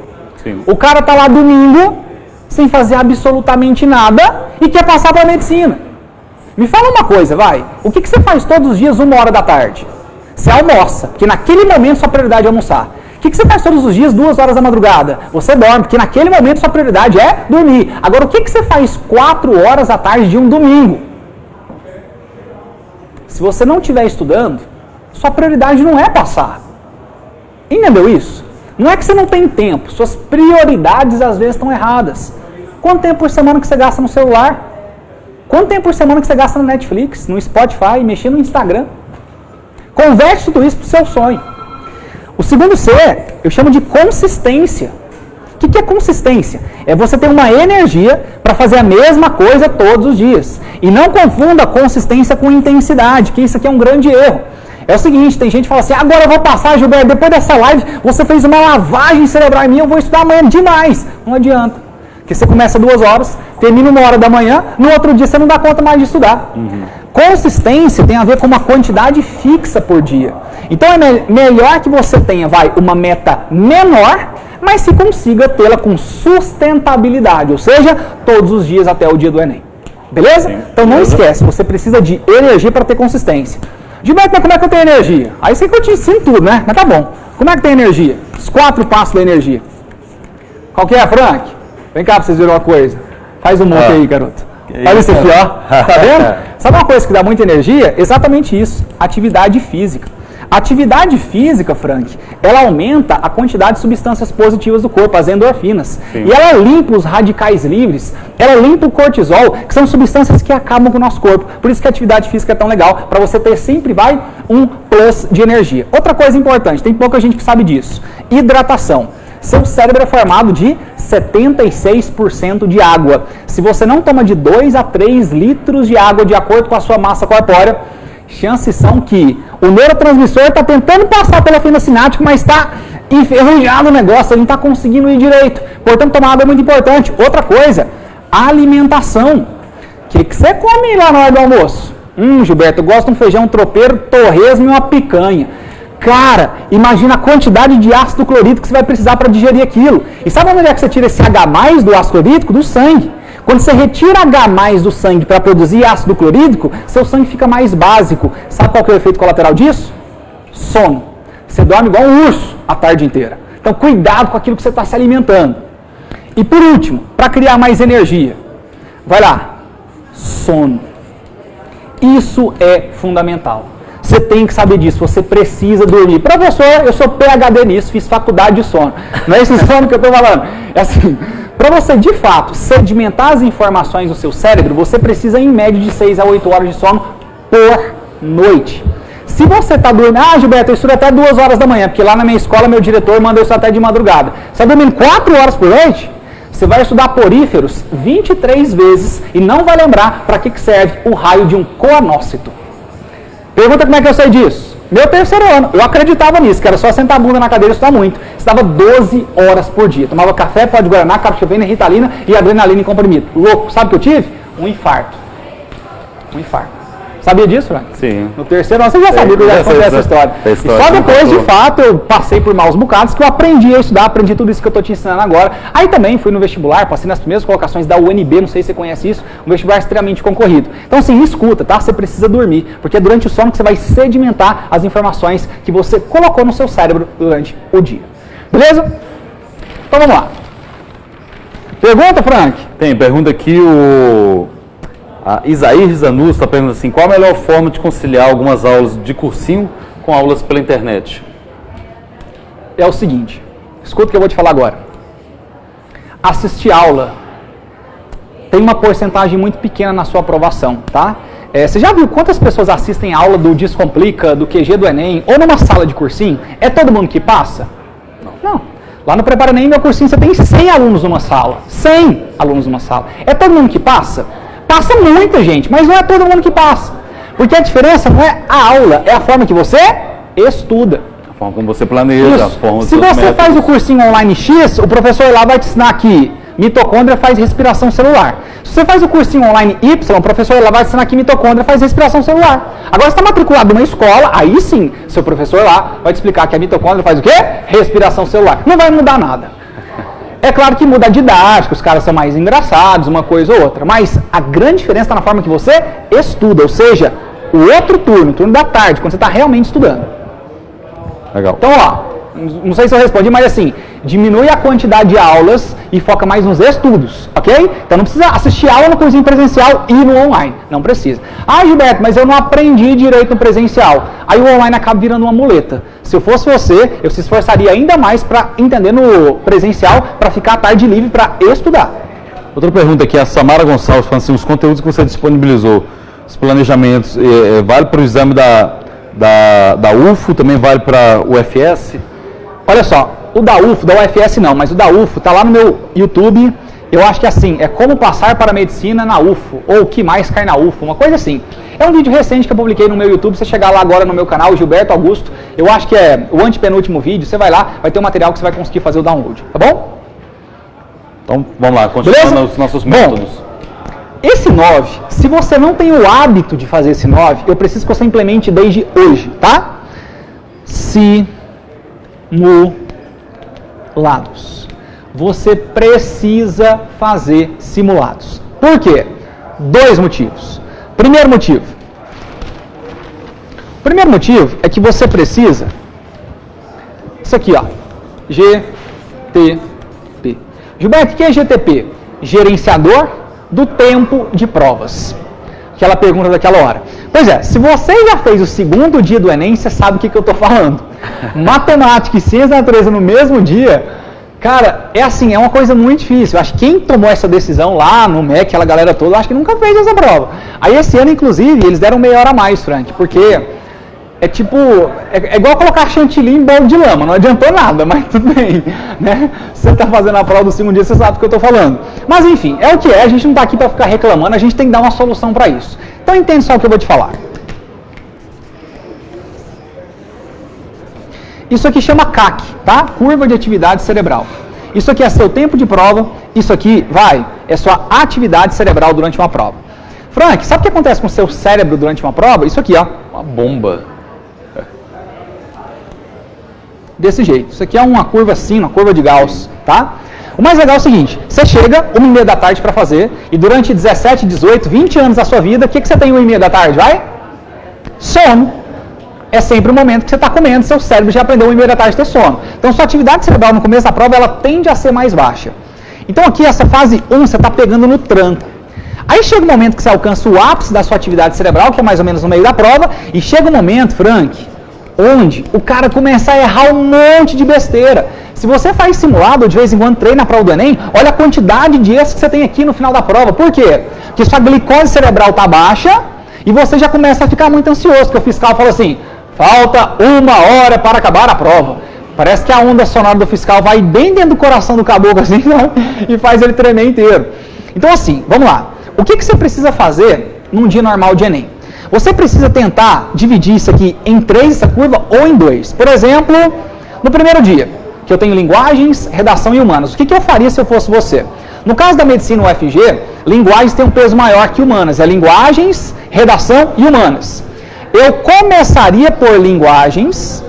Sim. O cara tá lá domingo, sem fazer absolutamente nada e quer passar para a medicina. Me fala uma coisa, vai. O que você faz todos os dias, 1h da tarde? Você almoça, porque naquele momento sua prioridade é almoçar. O que você faz todos os dias, 2 horas da madrugada? Você dorme, porque naquele momento sua prioridade é dormir. Agora, o que você faz 4 horas da tarde de um domingo? Se você não estiver estudando, sua prioridade não é passar. Entendeu isso? Não é que você não tem tempo, suas prioridades às vezes estão erradas. Quanto tempo por semana que você gasta no celular? Quanto tempo por semana que você gasta no Netflix, no Spotify, mexendo no Instagram? Converte tudo isso para o seu sonho. O segundo C, eu chamo de consistência. O que é consistência? É você ter uma energia para fazer a mesma coisa todos os dias. E não confunda consistência com intensidade, que isso aqui é um grande erro. É o seguinte, tem gente que fala assim, agora eu vou passar, Gilberto, depois dessa live, você fez uma lavagem cerebral em mim, eu vou estudar amanhã demais. Não adianta. Porque você começa 2 horas, termina 1 hora da manhã, no outro dia você não dá conta mais de estudar. Consistência tem a ver com uma quantidade fixa por dia. Então é melhor que você tenha, uma meta menor, mas se consiga tê-la com sustentabilidade, ou seja, todos os dias até o dia do Enem. Beleza? Sim. Então não esquece, você precisa de energia para ter consistência. Gilberto, mas como é que eu tenho energia? Aí sei que eu te ensino tudo, né? Mas tá bom. Como é que tem energia? Os 4 passos da energia. Qual que é, Frank? Vem cá pra vocês verem uma coisa. Faz um monte aí, garoto. Olha isso aqui, ó. Tá vendo? Sabe uma coisa que dá muita energia? Exatamente isso. Atividade física. Atividade física, Frank, ela aumenta a quantidade de substâncias positivas do corpo, as endorfinas. Sim. E ela limpa os radicais livres, ela limpa o cortisol, que são substâncias que acabam com o nosso corpo. Por isso que a atividade física é tão legal, para você ter sempre um plus de energia. Outra coisa importante, tem pouca gente que sabe disso. Hidratação. Seu cérebro é formado de 76% de água. Se você não toma de 2 a 3 litros de água de acordo com a sua massa corpórea, chances são que o neurotransmissor está tentando passar pela fenda sináptica, mas está enferrujado o negócio, ele não está conseguindo ir direito. Portanto, tomar água é muito importante. Outra coisa, alimentação. O que você come lá na hora do almoço? Gilberto, eu gosto de um feijão tropeiro, torresmo e uma picanha. Cara, imagina a quantidade de ácido clorídrico que você vai precisar para digerir aquilo. E sabe onde é que você tira esse H+ do ácido clorídrico? Do sangue. Quando você retira H+ do sangue para produzir ácido clorídrico, seu sangue fica mais básico. Sabe qual que é o efeito colateral disso? Sono. Você dorme igual um urso a tarde inteira. Então, cuidado com aquilo que você está se alimentando. E por último, para criar mais energia, vai lá, sono. Isso é fundamental. Você tem que saber disso, você precisa dormir. Professor, eu sou PhD nisso, fiz faculdade de sono. Não é esse sono que eu estou falando. É assim, para você de fato sedimentar as informações no seu cérebro, você precisa em média de 6 a 8 horas de sono por noite. Se você está dormindo, Gilberto, eu estudo até 2 horas da manhã, porque lá na minha escola meu diretor manda eu estudar até de madrugada. Você está dormindo 4 horas por noite? Você vai estudar poríferos 23 vezes e não vai lembrar para que serve o raio de um coanócito. Pergunta como é que eu sei disso. Meu 3º ano, eu acreditava nisso, que era só sentar a bunda na cadeira e estudar muito. Estava 12 horas por dia. Tomava café, pó de guaraná, capsufena, ritalina e adrenalina em comprimido. Louco. Sabe o que eu tive? Um infarto. Sabia disso, Frank? Sim. No 3º ano, você já sabia que eu já contei essa história. E só depois, de fato, eu passei por maus bocados que eu aprendi a estudar, aprendi tudo isso que eu estou te ensinando agora. Aí também fui no vestibular, passei nas primeiras colocações da UNB, não sei se você conhece isso, um vestibular extremamente concorrido. Então, assim, escuta, tá? Você precisa dormir, porque é durante o sono que você vai sedimentar as informações que você colocou no seu cérebro durante o dia. Beleza? Então, vamos lá. Pergunta, Frank? Tem, pergunta aqui a Isaír Zanus está perguntando assim, qual a melhor forma de conciliar algumas aulas de cursinho com aulas pela internet? É o seguinte, escuta o que eu vou te falar agora. Assistir aula tem uma porcentagem muito pequena na sua aprovação, tá? Você já viu quantas pessoas assistem aula do Descomplica, do QG do Enem, ou numa sala de cursinho? É todo mundo que passa? Não. Lá no Prepara Enem, meu cursinho, você tem 100 alunos numa sala. 100 alunos numa sala. É todo mundo que passa? Passa muita gente, mas não é todo mundo que passa. Porque a diferença não é a aula, é a forma que você estuda. A forma como você planeja, Isso. a forma Se você faz o cursinho online X, o professor lá vai te ensinar que mitocôndria faz respiração celular. Se você faz o cursinho online Y, o professor lá vai te ensinar que mitocôndria faz respiração celular. Agora você está matriculado numa escola, aí sim, seu professor lá vai te explicar que a mitocôndria faz o quê? Respiração celular. Não vai mudar nada. É claro que muda a didática, os caras são mais engraçados, uma coisa ou outra, mas a grande diferença está na forma que você estuda, ou seja, o outro turno, o turno da tarde, quando você está realmente estudando. Legal. Então, ó, não sei se eu respondi, mas assim, diminui a quantidade de aulas e foca mais nos estudos, ok? Então não precisa assistir aula no cursinho presencial e no online, não precisa. Gilberto, mas eu não aprendi direito no presencial. Aí o online acaba virando uma muleta. Se eu fosse você, eu se esforçaria ainda mais para entender no presencial, para ficar à tarde livre para estudar. Outra pergunta aqui, a Samara Gonçalves falando assim, os conteúdos que você disponibilizou, os planejamentos, vale para o exame da UFO, também vale para o UFS? Olha só, o da UFO, da UFS não, mas o da UFO tá lá no meu YouTube. Eu acho que assim, é como passar para a medicina na UFO, ou o que mais cai na UFO, uma coisa assim. É um vídeo recente que eu publiquei no meu YouTube, você chegar lá agora no meu canal, Gilberto Augusto, eu acho que é o antepenúltimo vídeo, você vai lá, vai ter um material que você vai conseguir fazer o download, tá bom? Então, vamos lá, continuando os nossos métodos. Bom, esse 9, se você não tem o hábito de fazer esse 9, eu preciso que você implemente desde hoje, tá? Simulados. Você precisa fazer simulados. Por quê? 2 motivos. Primeiro motivo. O primeiro motivo é que você precisa... Isso aqui, ó. GTP. Gilberto, o que é GTP? Gerenciador do tempo de provas. Aquela pergunta daquela hora. Pois é, se você já fez o segundo dia do Enem, você sabe o que eu estou falando. Matemática e ciência da natureza no mesmo dia... Cara, é assim, é uma coisa muito difícil. Eu acho que quem tomou essa decisão lá no MEC, aquela galera toda, acho que nunca fez essa prova. Aí esse ano, inclusive, eles deram meia hora a mais, Frank, porque é tipo, é igual colocar chantilly em bolo de lama, não adiantou nada, mas tudo bem, né? Se você está fazendo a prova do segundo dia, você sabe do que eu estou falando. Mas enfim, é o que é, a gente não está aqui para ficar reclamando, a gente tem que dar uma solução para isso. Então entende só o que eu vou te falar. Isso aqui chama CAC, tá? Curva de atividade cerebral. Isso aqui é seu tempo de prova, isso aqui, é sua atividade cerebral durante uma prova. Frank, sabe o que acontece com o seu cérebro durante uma prova? Isso aqui, ó. Uma bomba. Desse jeito. Isso aqui é uma curva assim, uma curva de Gauss, tá? O mais legal é o seguinte, você chega 1h30 da tarde para fazer, e durante 17, 18, 20 anos da sua vida, o que você tem 1h30 da tarde, vai? Sono. É sempre o momento que você está comendo, seu cérebro já aprendeu 1h30 da tarde ter sono. Então, sua atividade cerebral no começo da prova, ela tende a ser mais baixa. Então, aqui, essa fase 1, você está pegando no tranco. Aí chega o momento que você alcança o ápice da sua atividade cerebral, que é mais ou menos no meio da prova, e chega o momento, Frank, onde o cara começa a errar um monte de besteira. Se você faz simulado, ou de vez em quando treina na prova do Enem, olha a quantidade de erros que você tem aqui no final da prova. Por quê? Porque sua glicose cerebral está baixa, e você já começa a ficar muito ansioso, porque o fiscal fala assim... Falta 1 hora para acabar a prova. Parece que a onda sonora do fiscal vai bem dentro do coração do caboclo assim, né? E faz ele tremer inteiro. Então assim, vamos lá. O que você precisa fazer num dia normal de Enem? Você precisa tentar dividir isso aqui em 3, essa curva, ou em 2. Por exemplo, no primeiro dia, que eu tenho linguagens, redação e humanas. O que eu faria se eu fosse você? No caso da medicina UFG, linguagens tem um peso maior que humanas. É linguagens, redação e humanas. Eu começaria por linguagens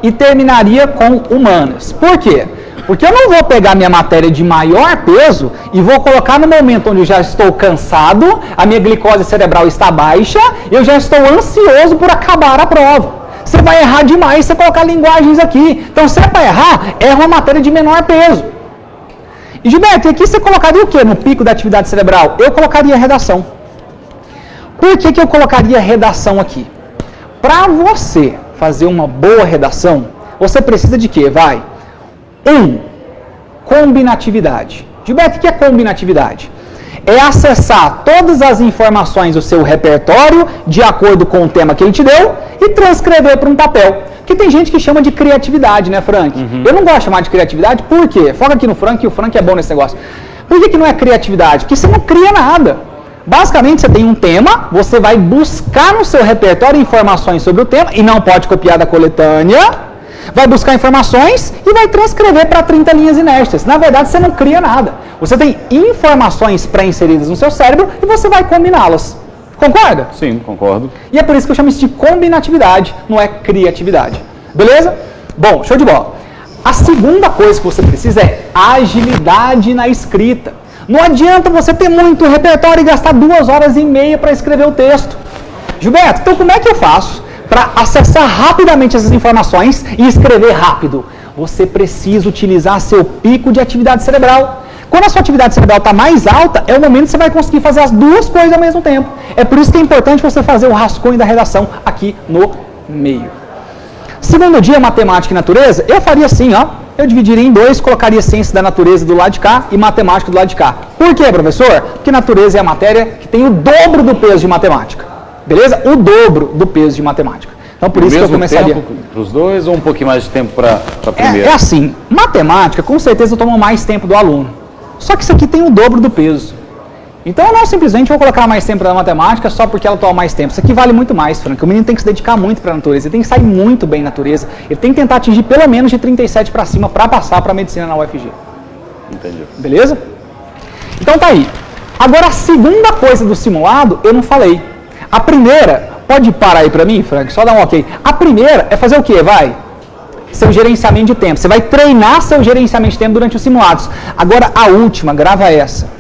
e terminaria com humanas. Por quê? Porque eu não vou pegar minha matéria de maior peso e vou colocar no momento onde eu já estou cansado, a minha glicose cerebral está baixa, eu já estou ansioso por acabar a prova. Você vai errar demais se você colocar linguagens aqui. Então, se é para errar, erra uma matéria de menor peso. E Gilberto, e aqui você colocaria o quê no pico da atividade cerebral? Eu colocaria redação. Por que eu colocaria redação aqui? Para você fazer uma boa redação, você precisa de quê? 1. Combinatividade. Gilberto, o que é combinatividade? É acessar todas as informações do seu repertório de acordo com o tema que ele te deu e transcrever para um papel. Porque tem gente que chama de criatividade, né, Frank? Eu não gosto de chamar de criatividade, por quê? Foca aqui no Frank, e o Frank é bom nesse negócio. Por que não é criatividade? Porque você não cria nada. Basicamente, você tem um tema, você vai buscar no seu repertório informações sobre o tema, e não pode copiar da coletânea, vai buscar informações e vai transcrever para 30 linhas inéditas. Na verdade, você não cria nada. Você tem informações pré-inseridas no seu cérebro e você vai combiná-las. Concorda? Sim, concordo. E é por isso que eu chamo isso de combinatividade, não é criatividade. Beleza? Bom, show de bola. A segunda coisa que você precisa é agilidade na escrita. Não adianta você ter muito repertório e gastar 2h30 para escrever o texto. Gilberto, então como é que eu faço para acessar rapidamente essas informações e escrever rápido? Você precisa utilizar seu pico de atividade cerebral. Quando a sua atividade cerebral está mais alta, é o momento que você vai conseguir fazer as duas coisas ao mesmo tempo. É por isso que é importante você fazer o rascunho da redação aqui no meio. Segundo dia, matemática e natureza, eu faria assim, ó. Eu dividiria em 2, colocaria ciência da natureza do lado de cá e matemática do lado de cá. Por quê, professor? Porque natureza é a matéria que tem o dobro do peso de matemática. Beleza? O dobro do peso de matemática. Então por isso que eu começaria... tempo para os dois ou um pouquinho mais de tempo para a primeira? É assim, matemática com certeza toma mais tempo do aluno. Só que isso aqui tem o dobro do peso. Então eu não simplesmente vou colocar mais tempo na matemática só porque ela toma mais tempo. Isso aqui vale muito mais, Frank. O menino tem que se dedicar muito para a natureza, ele tem que sair muito bem na natureza, ele tem que tentar atingir pelo menos de 37 para cima para passar para a medicina na UFG. Entendi. Beleza? Então tá aí. Agora a segunda coisa do simulado eu não falei. A primeira, pode parar aí para mim, Frank? Só dar um ok. A primeira é fazer o quê? Vai? Seu gerenciamento de tempo. Você vai treinar seu gerenciamento de tempo durante os simulados. Agora a última, grava essa.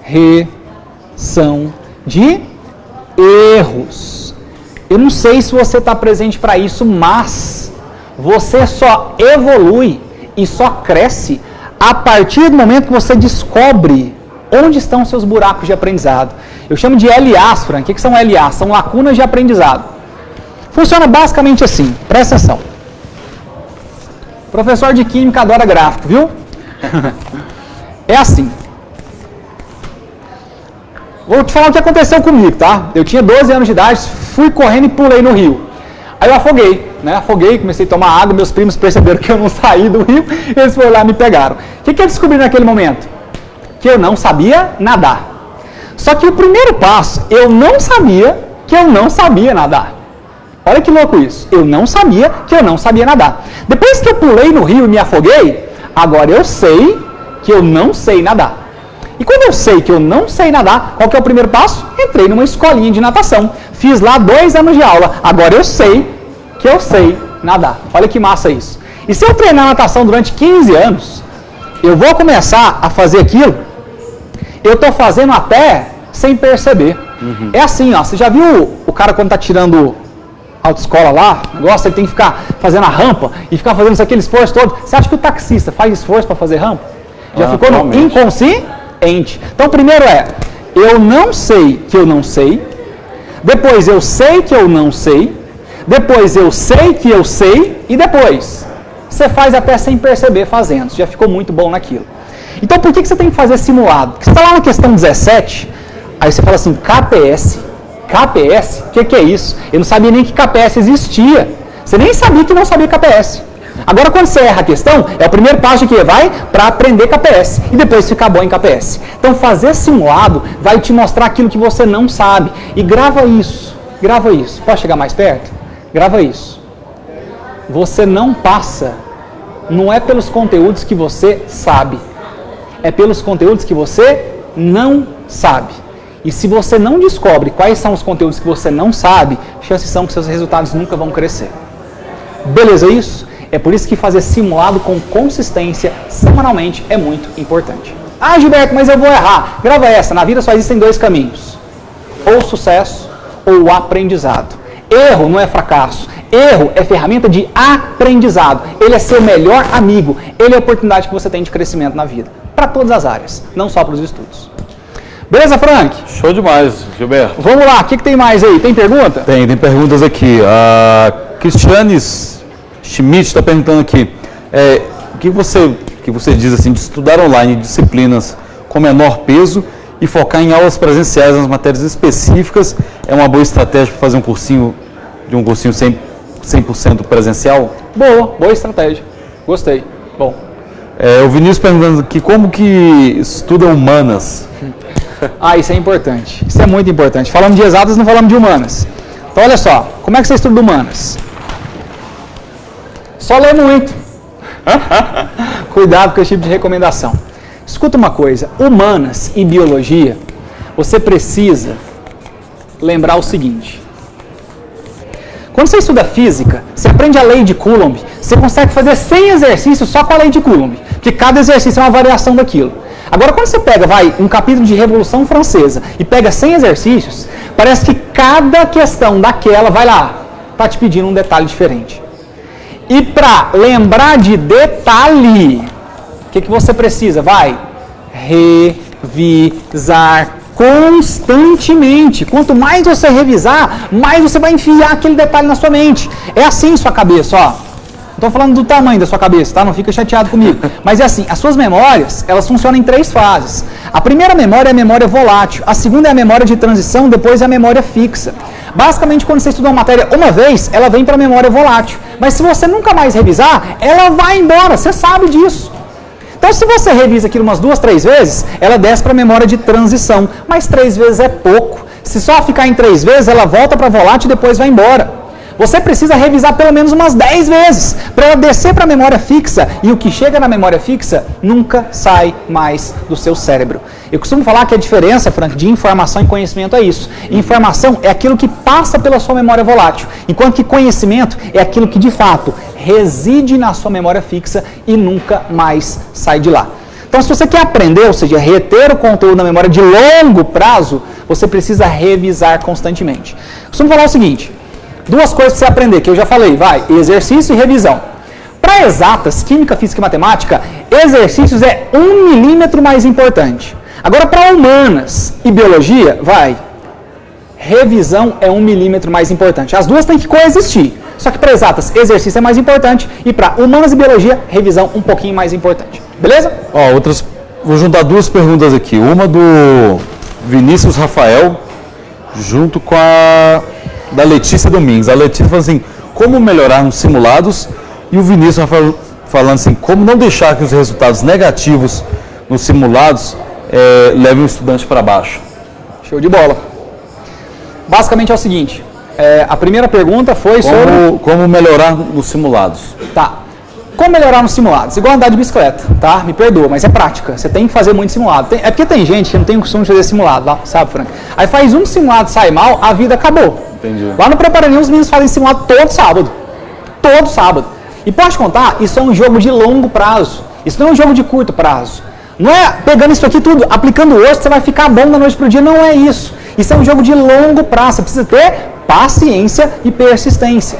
Correção de erros. Eu não sei se você está presente para isso, mas você só evolui e só cresce a partir do momento que você descobre onde estão seus buracos de aprendizado. Eu chamo de LAs, Frank. O que são LAs? São lacunas de aprendizado. Funciona basicamente assim, presta atenção. Professor de Química adora gráfico, viu? É assim. Vou te falar o que aconteceu comigo, tá? Eu tinha 12 anos de idade, fui correndo e pulei no rio. Aí eu afoguei, né? Afoguei, comecei a tomar água, meus primos perceberam que eu não saí do rio, eles foram lá e me pegaram. O que eu descobri naquele momento? Que eu não sabia nadar. Só que o primeiro passo, eu não sabia que eu não sabia nadar. Olha que louco isso. Eu não sabia que eu não sabia nadar. Depois que eu pulei no rio e me afoguei, agora eu sei que eu não sei nadar. E quando eu sei que eu não sei nadar, qual que é o primeiro passo? Entrei numa escolinha de natação. Fiz lá 2 anos de aula. Agora eu sei que eu sei nadar. Olha que massa isso. E se eu treinar natação durante 15 anos, eu vou começar a fazer aquilo, eu estou fazendo até sem perceber. Uhum. É assim, ó. Você já viu o cara quando está tirando autoescola lá, negócio, ele tem que ficar fazendo a rampa e ficar fazendo aquele esforço todo. Você acha que o taxista faz esforço para fazer rampa? Já ficou no inconsciente? Então, primeiro eu não sei que eu não sei, depois eu sei que eu não sei, depois eu sei que eu sei, e depois você faz até sem perceber fazendo, você já ficou muito bom naquilo. Então, por que você tem que fazer simulado? Porque você está lá na questão 17, aí você fala assim, KPS, o que é isso? Eu não sabia nem que KPS existia, você nem sabia que não sabia KPS. Agora, quando você erra a questão, é o primeiro passo que vai para aprender KPS e depois ficar bom em KPS. Então, fazer simulado vai te mostrar aquilo que você não sabe. E grava isso. Pode chegar mais perto? Grava isso. Você não passa, não é pelos conteúdos que você sabe, é pelos conteúdos que você não sabe. E se você não descobre quais são os conteúdos que você não sabe, chances são que seus resultados nunca vão crescer. Beleza isso? É por isso que fazer simulado com consistência semanalmente é muito importante. Ah, Gilberto, mas eu vou errar. Grava essa. Na vida só existem 2 caminhos. Ou sucesso ou aprendizado. Erro não é fracasso. Erro é ferramenta de aprendizado. Ele é seu melhor amigo. Ele é a oportunidade que você tem de crescimento na vida. Para todas as áreas, não só para os estudos. Beleza, Frank? Show demais, Gilberto. Vamos lá, o que tem mais aí? Tem pergunta? Tem perguntas aqui. A Cristianes Schmidt está perguntando aqui, o que você diz assim de estudar online disciplinas com menor peso e focar em aulas presenciais nas matérias específicas é uma boa estratégia para fazer um cursinho 100% presencial? Boa estratégia. Gostei. Bom. O Vinícius perguntando aqui, como que estuda humanas? Isso é importante. Isso é muito importante. Falamos de exatas, não falamos de humanas. Então, olha só. Como é que você estuda humanas? Só lê muito. Cuidado com esse tipo de recomendação. Escuta uma coisa. Humanas e biologia, você precisa lembrar o seguinte. Quando você estuda física, você aprende a lei de Coulomb, você consegue fazer 100 exercícios só com a lei de Coulomb, porque cada exercício é uma variação daquilo. Agora, quando você pega, um capítulo de Revolução Francesa e pega 100 exercícios, parece que cada questão daquela, tá te pedindo um detalhe diferente. E para lembrar de detalhe, o que você precisa? Revisar constantemente. Quanto mais você revisar, mais você vai enfiar aquele detalhe na sua mente. É assim sua cabeça, ó. Não estou falando do tamanho da sua cabeça, tá? Não fica chateado comigo. Mas é assim, as suas memórias, elas funcionam em 3 fases. A primeira memória é a memória volátil, a segunda é a memória de transição, depois é a memória fixa. Basicamente, quando você estuda uma matéria uma vez, ela vem para a memória volátil. Mas se você nunca mais revisar, ela vai embora, você sabe disso. Então, se você revisa aquilo umas 2, 3 vezes, ela desce para a memória de transição. Mas 3 vezes é pouco. Se só ficar em 3 vezes, ela volta para a volátil e depois vai embora. Você precisa revisar pelo menos umas 10 vezes para ela descer para a memória fixa, e o que chega na memória fixa nunca sai mais do seu cérebro. Eu costumo falar que a diferença, Frank, de informação e conhecimento é isso. Informação é aquilo que passa pela sua memória volátil, enquanto que conhecimento é aquilo que de fato reside na sua memória fixa e nunca mais sai de lá. Então, se você quer aprender, ou seja, reter o conteúdo na memória de longo prazo, você precisa revisar constantemente. Eu costumo falar o seguinte: 2 coisas para você aprender, que eu já falei, exercício e revisão. Para exatas, química, física e matemática, exercícios é 1 milímetro mais importante. Agora, para humanas e biologia, revisão é 1 milímetro mais importante. As duas têm que coexistir. Só que para exatas, exercício é mais importante, e para humanas e biologia, revisão um pouquinho mais importante. Beleza? Vou juntar 2 perguntas aqui. Uma do Vinícius Rafael, junto com a da Letícia Domingues. A Letícia falando assim, como melhorar nos simulados, e o Vinícius falando assim, como não deixar que os resultados negativos nos simulados levem o estudante para baixo. Show de bola. Basicamente é o seguinte, a primeira pergunta foi sobre... Como melhorar nos simulados. Tá. Como melhorar nos simulados? Igual andar de bicicleta, tá? Me perdoa, mas é prática. Você tem que fazer muito simulado. É porque tem gente que não tem o costume de fazer simulado, sabe, Frank? Aí faz um simulado, sai mal, a vida acabou. Entendi. Lá no Prepara Enem, os meninos fazem simulado todo sábado. Todo sábado. E pode contar, isso é um jogo de longo prazo. Isso não é um jogo de curto prazo. Não é pegando isso aqui tudo, aplicando hoje, você vai ficar bom da noite pro dia. Não é isso. Isso é um jogo de longo prazo. Você precisa ter paciência e persistência.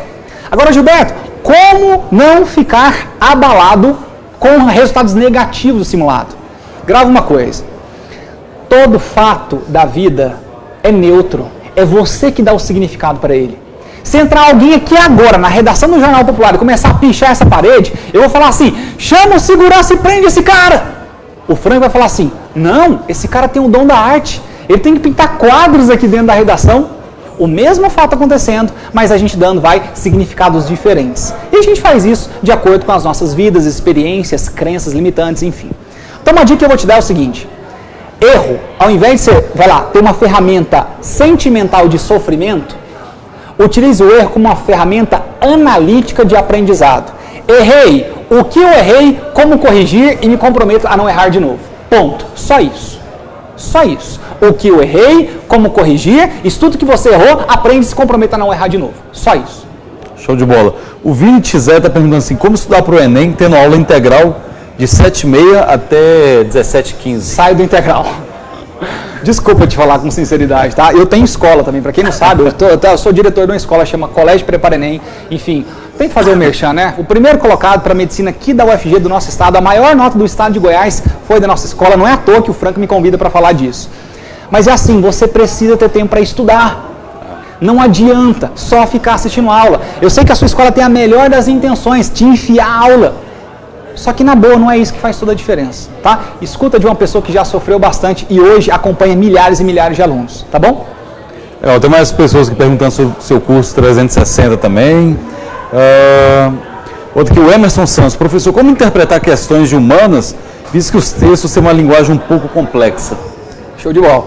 Agora, Gilberto, como não ficar abalado com resultados negativos do simulado? Grava uma coisa. Todo fato da vida é neutro. É você que dá o significado para ele. Se entrar alguém aqui agora na redação do Jornal Popular e começar a pichar essa parede, eu vou falar assim, chama o segurança e prende esse cara. O Frank vai falar assim, não, esse cara tem o dom da arte. Ele tem que pintar quadros aqui dentro da redação. O mesmo fato acontecendo, mas a gente dando significados diferentes. E a gente faz isso de acordo com as nossas vidas, experiências, crenças limitantes, enfim. Então uma dica que eu vou te dar é o seguinte: erro, ao invés de você, ter uma ferramenta sentimental de sofrimento, utilize o erro como uma ferramenta analítica de aprendizado. Errei, o que eu errei, como corrigir e me comprometo a não errar de novo. Ponto. Só isso. Só isso. O que eu errei, como corrigir, estudo que você errou, aprende e se comprometa a não errar de novo. Só isso. Show de bola. O Vini Tizé está perguntando assim, como estudar para o Enem tendo aula integral de 7h30 até 17h15? Sai do integral. Desculpa te falar com sinceridade, tá? Eu tenho escola também, para quem não sabe, eu sou diretor de uma escola, chama Colégio Prepara Enem, enfim, tem que fazer o merchan, né? O primeiro colocado para medicina aqui da UFG do nosso estado, a maior nota do estado de Goiás foi da nossa escola, não é à toa que o Frank me convida para falar disso. Mas é assim, você precisa ter tempo para estudar. Não adianta só ficar assistindo aula. Eu sei que a sua escola tem a melhor das intenções, te enfiar a aula. Só que na boa não é isso que faz toda a diferença, tá? Escuta de uma pessoa que já sofreu bastante e hoje acompanha milhares e milhares de alunos, tá bom? Tem mais pessoas que perguntando sobre o seu curso 360 também. Outro que o Emerson Santos, professor, como interpretar questões de humanas, visto que os textos têm uma linguagem um pouco complexa? Show de bola.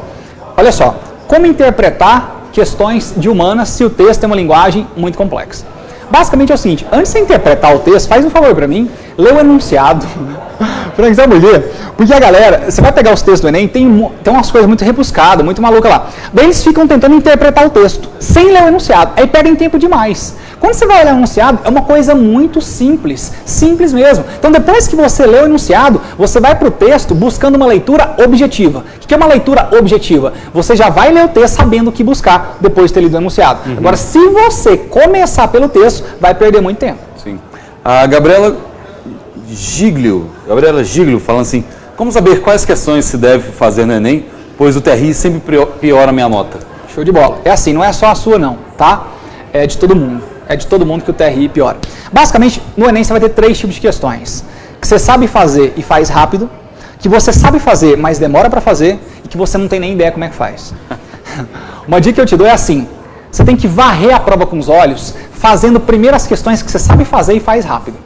Olha só, como interpretar questões de humanas se o texto tem uma linguagem muito complexa? Basicamente é o seguinte, antes de você interpretar o texto, faz um favor para mim, lê o enunciado. Frank, sabe por quê? Porque a galera, você vai pegar os textos do Enem, tem umas coisas muito rebuscadas, muito malucas lá. Daí eles ficam tentando interpretar o texto, sem ler o enunciado. Aí perdem tempo demais. Quando você vai olhar o enunciado, é uma coisa muito simples. Simples mesmo. Então depois que você lê o enunciado, você vai para o texto buscando uma leitura objetiva. O que é uma leitura objetiva? Você já vai ler o texto sabendo o que buscar depois de ter lido o enunciado. Agora, se você começar pelo texto, vai perder muito tempo. Sim. A Gabriela Giglio falando assim, como saber quais questões se deve fazer no Enem, pois o TRI sempre piora a minha nota? Show de bola. É assim, não é só a sua não, tá? É de todo mundo. É de todo mundo que o TRI piora. Basicamente, no Enem você vai ter 3 tipos de questões. Que você sabe fazer e faz rápido, que você sabe fazer, mas demora para fazer, e que você não tem nem ideia como é que faz. Uma dica que eu te dou é assim, Você tem que varrer a prova com os olhos, fazendo primeiro as questões que você sabe fazer e faz rápido.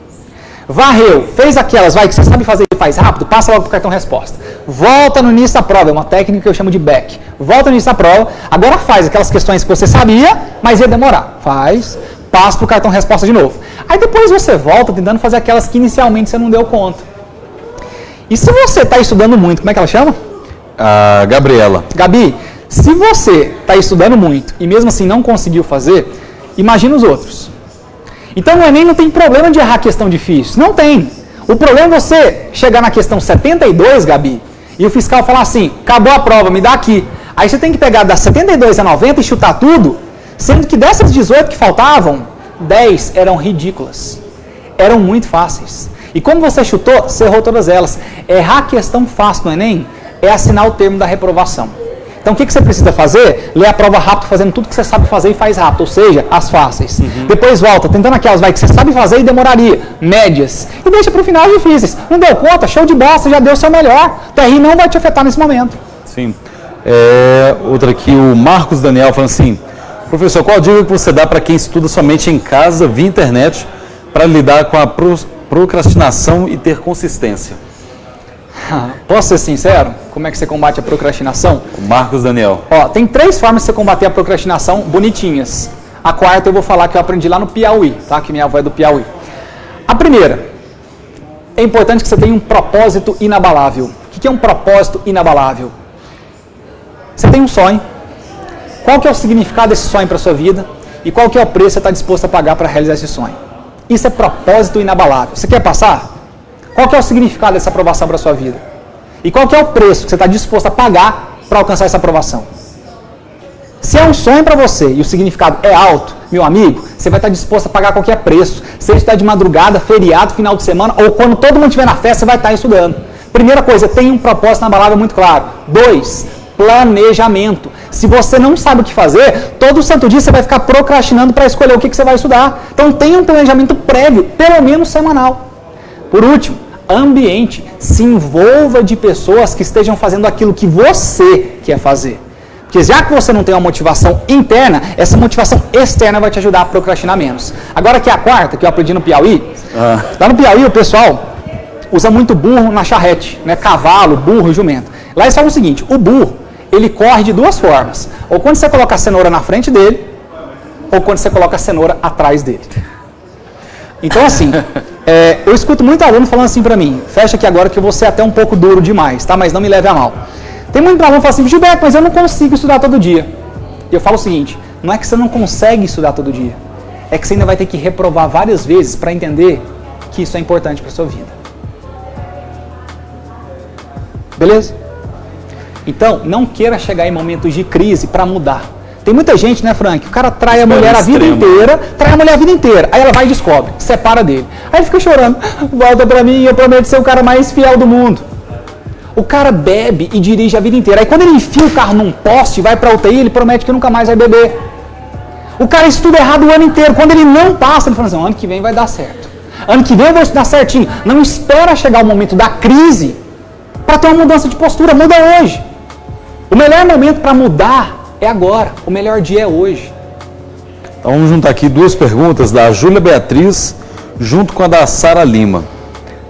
Varreu, fez aquelas, que você sabe fazer e faz rápido, passa logo para o cartão resposta. Volta no início da prova, é uma técnica que eu chamo de back. Volta no início da prova, agora faz aquelas questões que você sabia, mas ia demorar. Faz, passa para o cartão resposta de novo. Aí depois você volta tentando fazer aquelas que inicialmente você não deu conta. E se você está estudando muito, como é que ela chama? A Gabriela. Gabi, se você está estudando muito e mesmo assim não conseguiu fazer, imagina os outros. Então no Enem não tem problema de errar questão difícil. Não tem. O problema é você chegar na questão 72, Gabi, e o fiscal falar assim, acabou a prova, me dá aqui. Aí você tem que pegar das 72 a 90 e chutar tudo, sendo que dessas 18 que faltavam, 10 eram ridículas. Eram muito fáceis. E como você chutou, você errou todas elas. Errar a questão fácil no Enem é assinar o termo da reprovação. Então o que você precisa fazer? Ler a prova rápido, fazendo tudo que você sabe fazer e faz rápido, ou seja, as fáceis. Depois volta, tentando aquelas que você sabe fazer e demoraria, médias. E deixa para o final as difíceis. Não deu conta, show de bosta, já deu o seu melhor. O TRI não vai te afetar nesse momento. Sim. Outra aqui, o Marcos Daniel falando assim, professor, qual a dica que você dá para quem estuda somente em casa, via internet, para lidar com a procrastinação e ter consistência? Posso ser sincero? Como é que você combate a procrastinação? O Marcos Daniel. Tem 3 formas de você combater a procrastinação bonitinhas. A quarta eu vou falar que eu aprendi lá no Piauí, tá? Que minha avó é do Piauí. A primeira, é importante que você tenha um propósito inabalável. O que é um propósito inabalável? Você tem um sonho. Qual que é o significado desse sonho para a sua vida? E qual que é o preço que você está disposto a pagar para realizar esse sonho? Isso é propósito inabalável. Você quer passar? Qual que é o significado dessa aprovação para a sua vida? E qual que é o preço que você está disposto a pagar para alcançar essa aprovação? Se é um sonho para você e o significado é alto, meu amigo, você vai estar disposto a pagar qualquer preço. Seja estudar de madrugada, feriado, final de semana, ou quando todo mundo estiver na festa, você vai estar estudando. Primeira coisa, tenha um propósito inabalável muito claro. 2, planejamento. Se você não sabe o que fazer, todo santo dia você vai ficar procrastinando para escolher o que você vai estudar. Então tenha um planejamento prévio, pelo menos semanal. Por último, ambiente. Se envolva de pessoas que estejam fazendo aquilo que você quer fazer. Porque já que você não tem uma motivação interna, essa motivação externa vai te ajudar a procrastinar menos. Agora que é a quarta, que eu aprendi no Piauí. Lá no Piauí o pessoal usa muito burro na charrete, né? Cavalo, burro e jumento. Lá eles falam o seguinte, o burro, ele corre de 2 formas. Ou quando você coloca a cenoura na frente dele, ou quando você coloca a cenoura atrás dele. Então assim, eu escuto muito aluno falando assim pra mim, fecha aqui agora que eu vou ser até um pouco duro demais, tá? Mas não me leve a mal. Tem muito aluno que fala assim, Gilberto, mas eu não consigo estudar todo dia. E eu falo o seguinte, não é que você não consegue estudar todo dia, é que você ainda vai ter que reprovar várias vezes para entender que isso é importante para sua vida. Beleza? Então, não queira chegar em momentos de crise para mudar. Tem muita gente, né, Frank? O cara trai a mulher a vida inteira, aí ela vai e descobre, separa dele. Aí ele fica chorando, volta pra mim, eu prometo ser o cara mais fiel do mundo. O cara bebe e dirige a vida inteira. Aí quando ele enfia o carro num poste e vai pra UTI, ele promete que nunca mais vai beber. O cara estuda errado o ano inteiro. Quando ele não passa, ele fala assim, ano que vem vai dar certo. Ano que vem eu vou estudar certinho. Não espera chegar o momento da crise para ter uma mudança de postura. Muda hoje. O melhor momento para mudar é agora. O melhor dia é hoje. Então vamos juntar aqui 2 perguntas da Júlia Beatriz, junto com a da Sara Lima.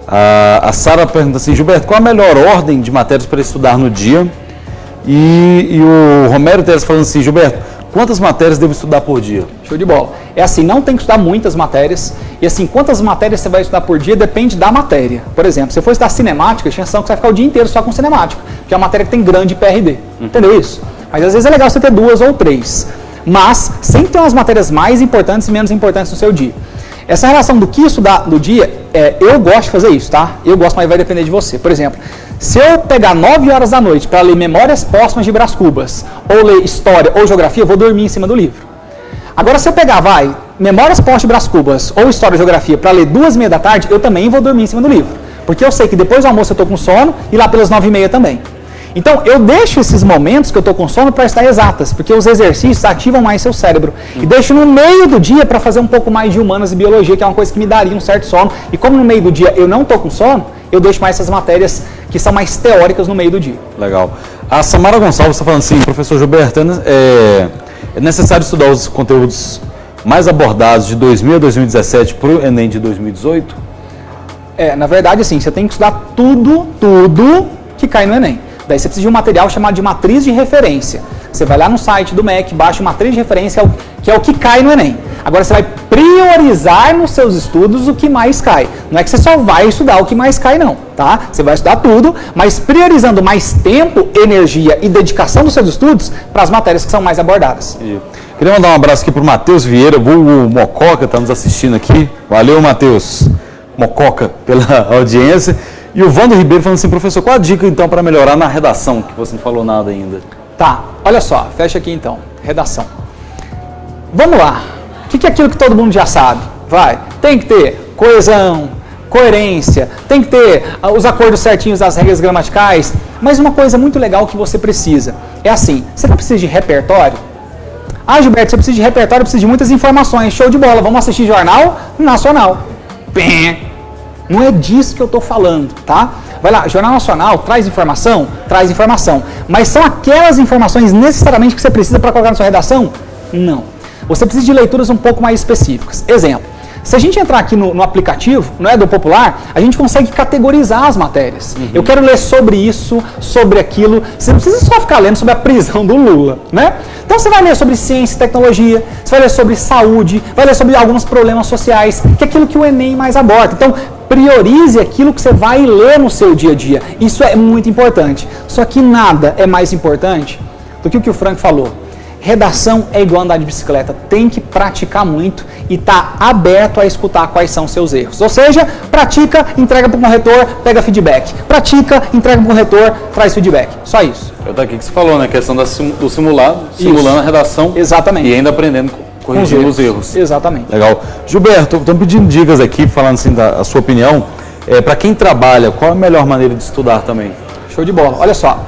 A Sara pergunta assim, Gilberto, qual a melhor ordem de matérias para estudar no dia? E o Romero Teres falando assim, Gilberto, quantas matérias devo estudar por dia? Show de bola. É assim, não tem que estudar muitas matérias. E assim, quantas matérias você vai estudar por dia depende da matéria. Por exemplo, se você for estudar cinemática, tinha atenção que você vai ficar o dia inteiro só com cinemática, que é uma matéria que tem grande PRD. Entendeu isso? Mas às vezes é legal você ter 2 ou 3. Mas sempre tem umas matérias mais importantes e menos importantes no seu dia. Essa relação do que estudar no dia, eu gosto de fazer isso, tá? Eu gosto, mas vai depender de você. Por exemplo, se eu pegar 9 horas da noite para ler Memórias Póstumas de Brás Cubas, ou ler História ou Geografia, eu vou dormir em cima do livro. Agora, se eu pegar, Memórias Póstumas de Brás Cubas, ou História ou Geografia, para ler 2h30 da tarde, eu também vou dormir em cima do livro. Porque eu sei que depois do almoço eu estou com sono, e lá pelas 9h30 também. Então, eu deixo esses momentos que eu estou com sono para estar exatas, porque os exercícios ativam mais seu cérebro. E deixo no meio do dia para fazer um pouco mais de humanas e biologia, que é uma coisa que me daria um certo sono. E como no meio do dia eu não estou com sono, eu deixo mais essas matérias que são mais teóricas no meio do dia. Legal. A Samara Gonçalves está falando assim, professor Gilberto, É necessário estudar os conteúdos mais abordados de 2000 a 2017 para o Enem de 2018? Na verdade, assim, você tem que estudar tudo que cai no Enem. Daí você precisa de um material chamado de matriz de referência. Você vai lá no site do MEC, baixa uma matriz de referência, que é o que cai no Enem. Agora você vai priorizar nos seus estudos o que mais cai. Não é que você só vai estudar o que mais cai, não, tá? Você vai estudar tudo, mas priorizando mais tempo, energia e dedicação dos seus estudos para as matérias que são mais abordadas. Queria mandar um abraço aqui para o Matheus Vieira, vulgo Mococa, está nos assistindo aqui. Valeu, Matheus Mococa, pela audiência. E o Vando Ribeiro falando assim, professor, qual a dica então para melhorar na redação, que você não falou nada ainda? Tá, olha só, fecha aqui então, redação. Vamos lá, o que é aquilo que todo mundo já sabe? Tem que ter coesão, coerência, tem que ter os acordos certinhos das regras gramaticais, mas uma coisa muito legal que você precisa, é assim, você não precisa de repertório? Ah, Gilberto, você precisa de repertório, precisa de muitas informações, show de bola, vamos assistir Jornal Nacional. Não é disso que eu estou falando, tá? Vai lá, Jornal Nacional traz informação, mas são aquelas informações necessariamente que você precisa para colocar na sua redação? Não. Você precisa de leituras um pouco mais específicas. Exemplo, se a gente entrar aqui no aplicativo, não é do Popular, a gente consegue categorizar as matérias. Eu quero ler sobre isso, sobre aquilo. Você não precisa só ficar lendo sobre a prisão do Lula, né? Então você vai ler sobre ciência e tecnologia, você vai ler sobre saúde, vai ler sobre alguns problemas sociais, que é aquilo que o Enem mais aborda. Então, priorize aquilo que você vai ler no seu dia a dia. Isso é muito importante. Só que nada é mais importante do que o Frank falou. Redação é igual andar de bicicleta, tem que praticar muito e tá aberto a escutar quais são os seus erros. Ou seja, pratica, entrega para o corretor, pega feedback. Pratica, entrega para o corretor, traz feedback. Só isso. Eu daqui que você falou, né? A questão do simulado, simulando a redação. Exatamente. E ainda aprendendo a corrigir os erros. Exatamente. Legal. Gilberto, estamos pedindo dicas aqui, falando assim da sua opinião. Para quem trabalha, qual a melhor maneira de estudar também? Show de bola. Olha só.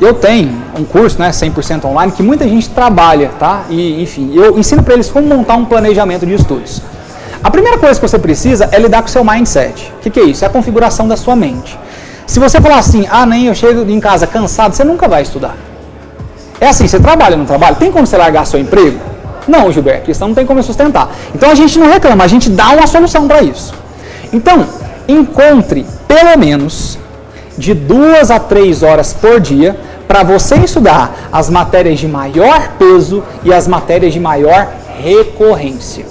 Eu tenho um curso, né, 100% online, que muita gente trabalha, tá? E, enfim, eu ensino para eles como montar um planejamento de estudos. A primeira coisa que você precisa é lidar com o seu mindset. O que é isso? É a configuração da sua mente. Se você falar assim, nem eu chego em casa cansado, você nunca vai estudar. É assim, você trabalha, não trabalha? Tem como você largar seu emprego? Não, Gilberto, isso não tem como sustentar. Então a gente não reclama, a gente dá uma solução para isso. Então, encontre pelo menos de 2 a 3 horas por dia para você estudar as matérias de maior peso e as matérias de maior recorrência.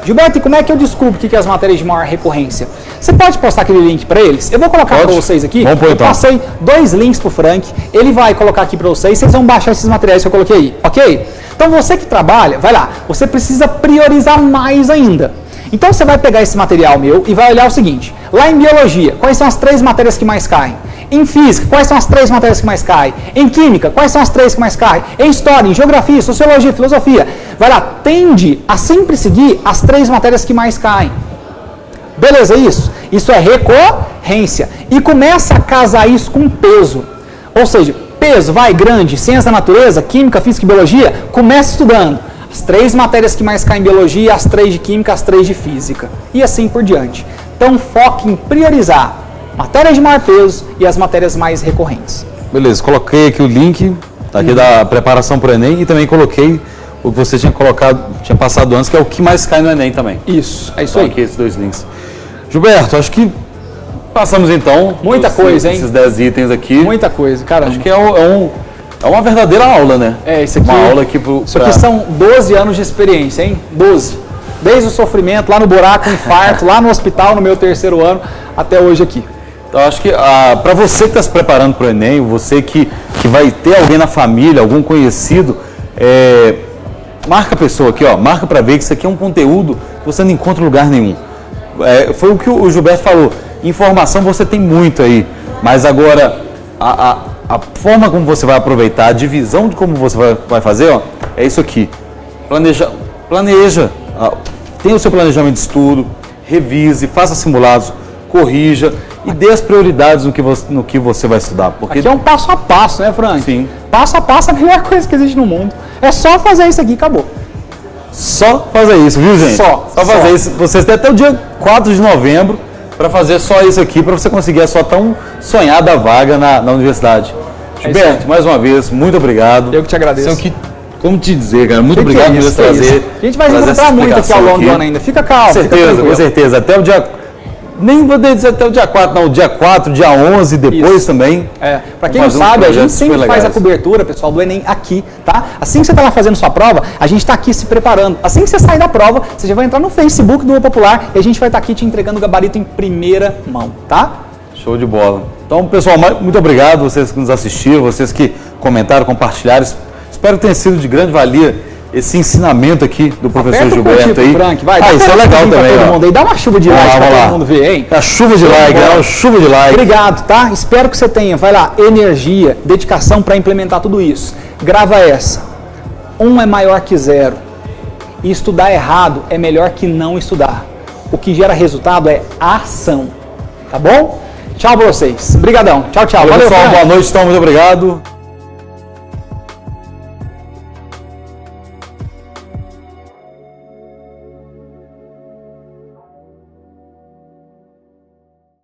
Gilberto, e como é que eu descubro o que é as matérias de maior recorrência? Você pode postar aquele link para eles? Eu vou colocar para vocês aqui. Eu passei 2 links para o Frank, ele vai colocar aqui para vocês vão baixar esses materiais que eu coloquei aí, ok? Então você que trabalha, vai lá, você precisa priorizar mais ainda. Então você vai pegar esse material meu e vai olhar o seguinte, lá em Biologia, quais são as 3 matérias que mais caem? Em Física, quais são as 3 matérias que mais caem? Em Química, quais são as 3 que mais caem? Em História, em Geografia, Sociologia, Filosofia. Vai lá, tende a sempre seguir as 3 matérias que mais caem. Beleza, isso? Isso é recorrência. E começa a casar isso com peso. Ou seja, peso, grande, ciência da natureza, Química, Física e Biologia, começa estudando as 3 matérias que mais caem em Biologia, as 3 de Química, as 3 de Física. E assim por diante. Então foque em priorizar matérias de maior peso e as matérias mais recorrentes. Beleza, coloquei aqui o link aqui da preparação para o Enem e também coloquei o que você tinha passado antes, que é o que mais cai no Enem também. Isso, é isso aí. Aqui esses 2 links. Gilberto, acho que passamos então. Muita coisa, hein? Esses 10 itens aqui. Muita coisa, cara. Acho que é uma verdadeira aula, né? Isso aqui. Uma aula aqui isso aqui são 12 anos de experiência, hein? 12. Desde o sofrimento, lá no buraco, infarto, lá no hospital, no meu 3º ano, até hoje aqui. Então, acho que para você que está se preparando para o Enem, você que vai ter alguém na família, algum conhecido, marca a pessoa aqui, marca para ver que isso aqui é um conteúdo que você não encontra em lugar nenhum. Foi o que o Gilberto falou, informação você tem muito aí, mas agora a forma como você vai aproveitar, a divisão de como você vai fazer, é isso aqui. Planeja, tenha o seu planejamento de estudo, revise, faça simulados, corrija e dê as prioridades no que você vai estudar. Porque aqui é um passo a passo, né, Frank? Sim. Passo a passo é a melhor coisa que existe no mundo. É só fazer isso aqui e acabou. Só fazer isso, viu, gente? Só fazer isso. Vocês têm até o dia 4 de novembro para fazer só isso aqui, para você conseguir a sua tão sonhada vaga na universidade. Gilberto, mais uma vez, muito obrigado. Eu que te agradeço. Você como te dizer, cara? Muito obrigado por trazer. A gente vai encontrar muito aqui ao longo do ano ainda. Fica calmo. Com certeza, com certeza. Até o dia... Nem vou dizer até o dia 4, não. Dia 4, dia 11, depois também. Para quem não sabe, a gente sempre faz a cobertura, pessoal, do Enem aqui, tá? Assim que você está lá fazendo sua prova, a gente está aqui se preparando. Assim que você sair da prova, você já vai entrar no Facebook do Popular e a gente vai estar aqui te entregando o gabarito em primeira mão, tá? Show de bola. Então, pessoal, muito obrigado, vocês que nos assistiram, vocês que comentaram, compartilharam. Espero que tenha sido de grande valia esse ensinamento aqui do professor Gilberto aí. Frank, vai, isso é legal também, todo mundo aí. Dá uma chuva de like para todo mundo ver, hein? A chuva de like, uma chuva de like. Obrigado, tá? Espero que você tenha, vai lá, energia, dedicação para implementar tudo isso. Grava essa. 1 é maior que 0. E estudar errado é melhor que não estudar. O que gera resultado é ação. Tá bom? Tchau pra vocês. Obrigadão. Tchau, tchau. Valeu, pessoal. Boa noite, então. Muito obrigado.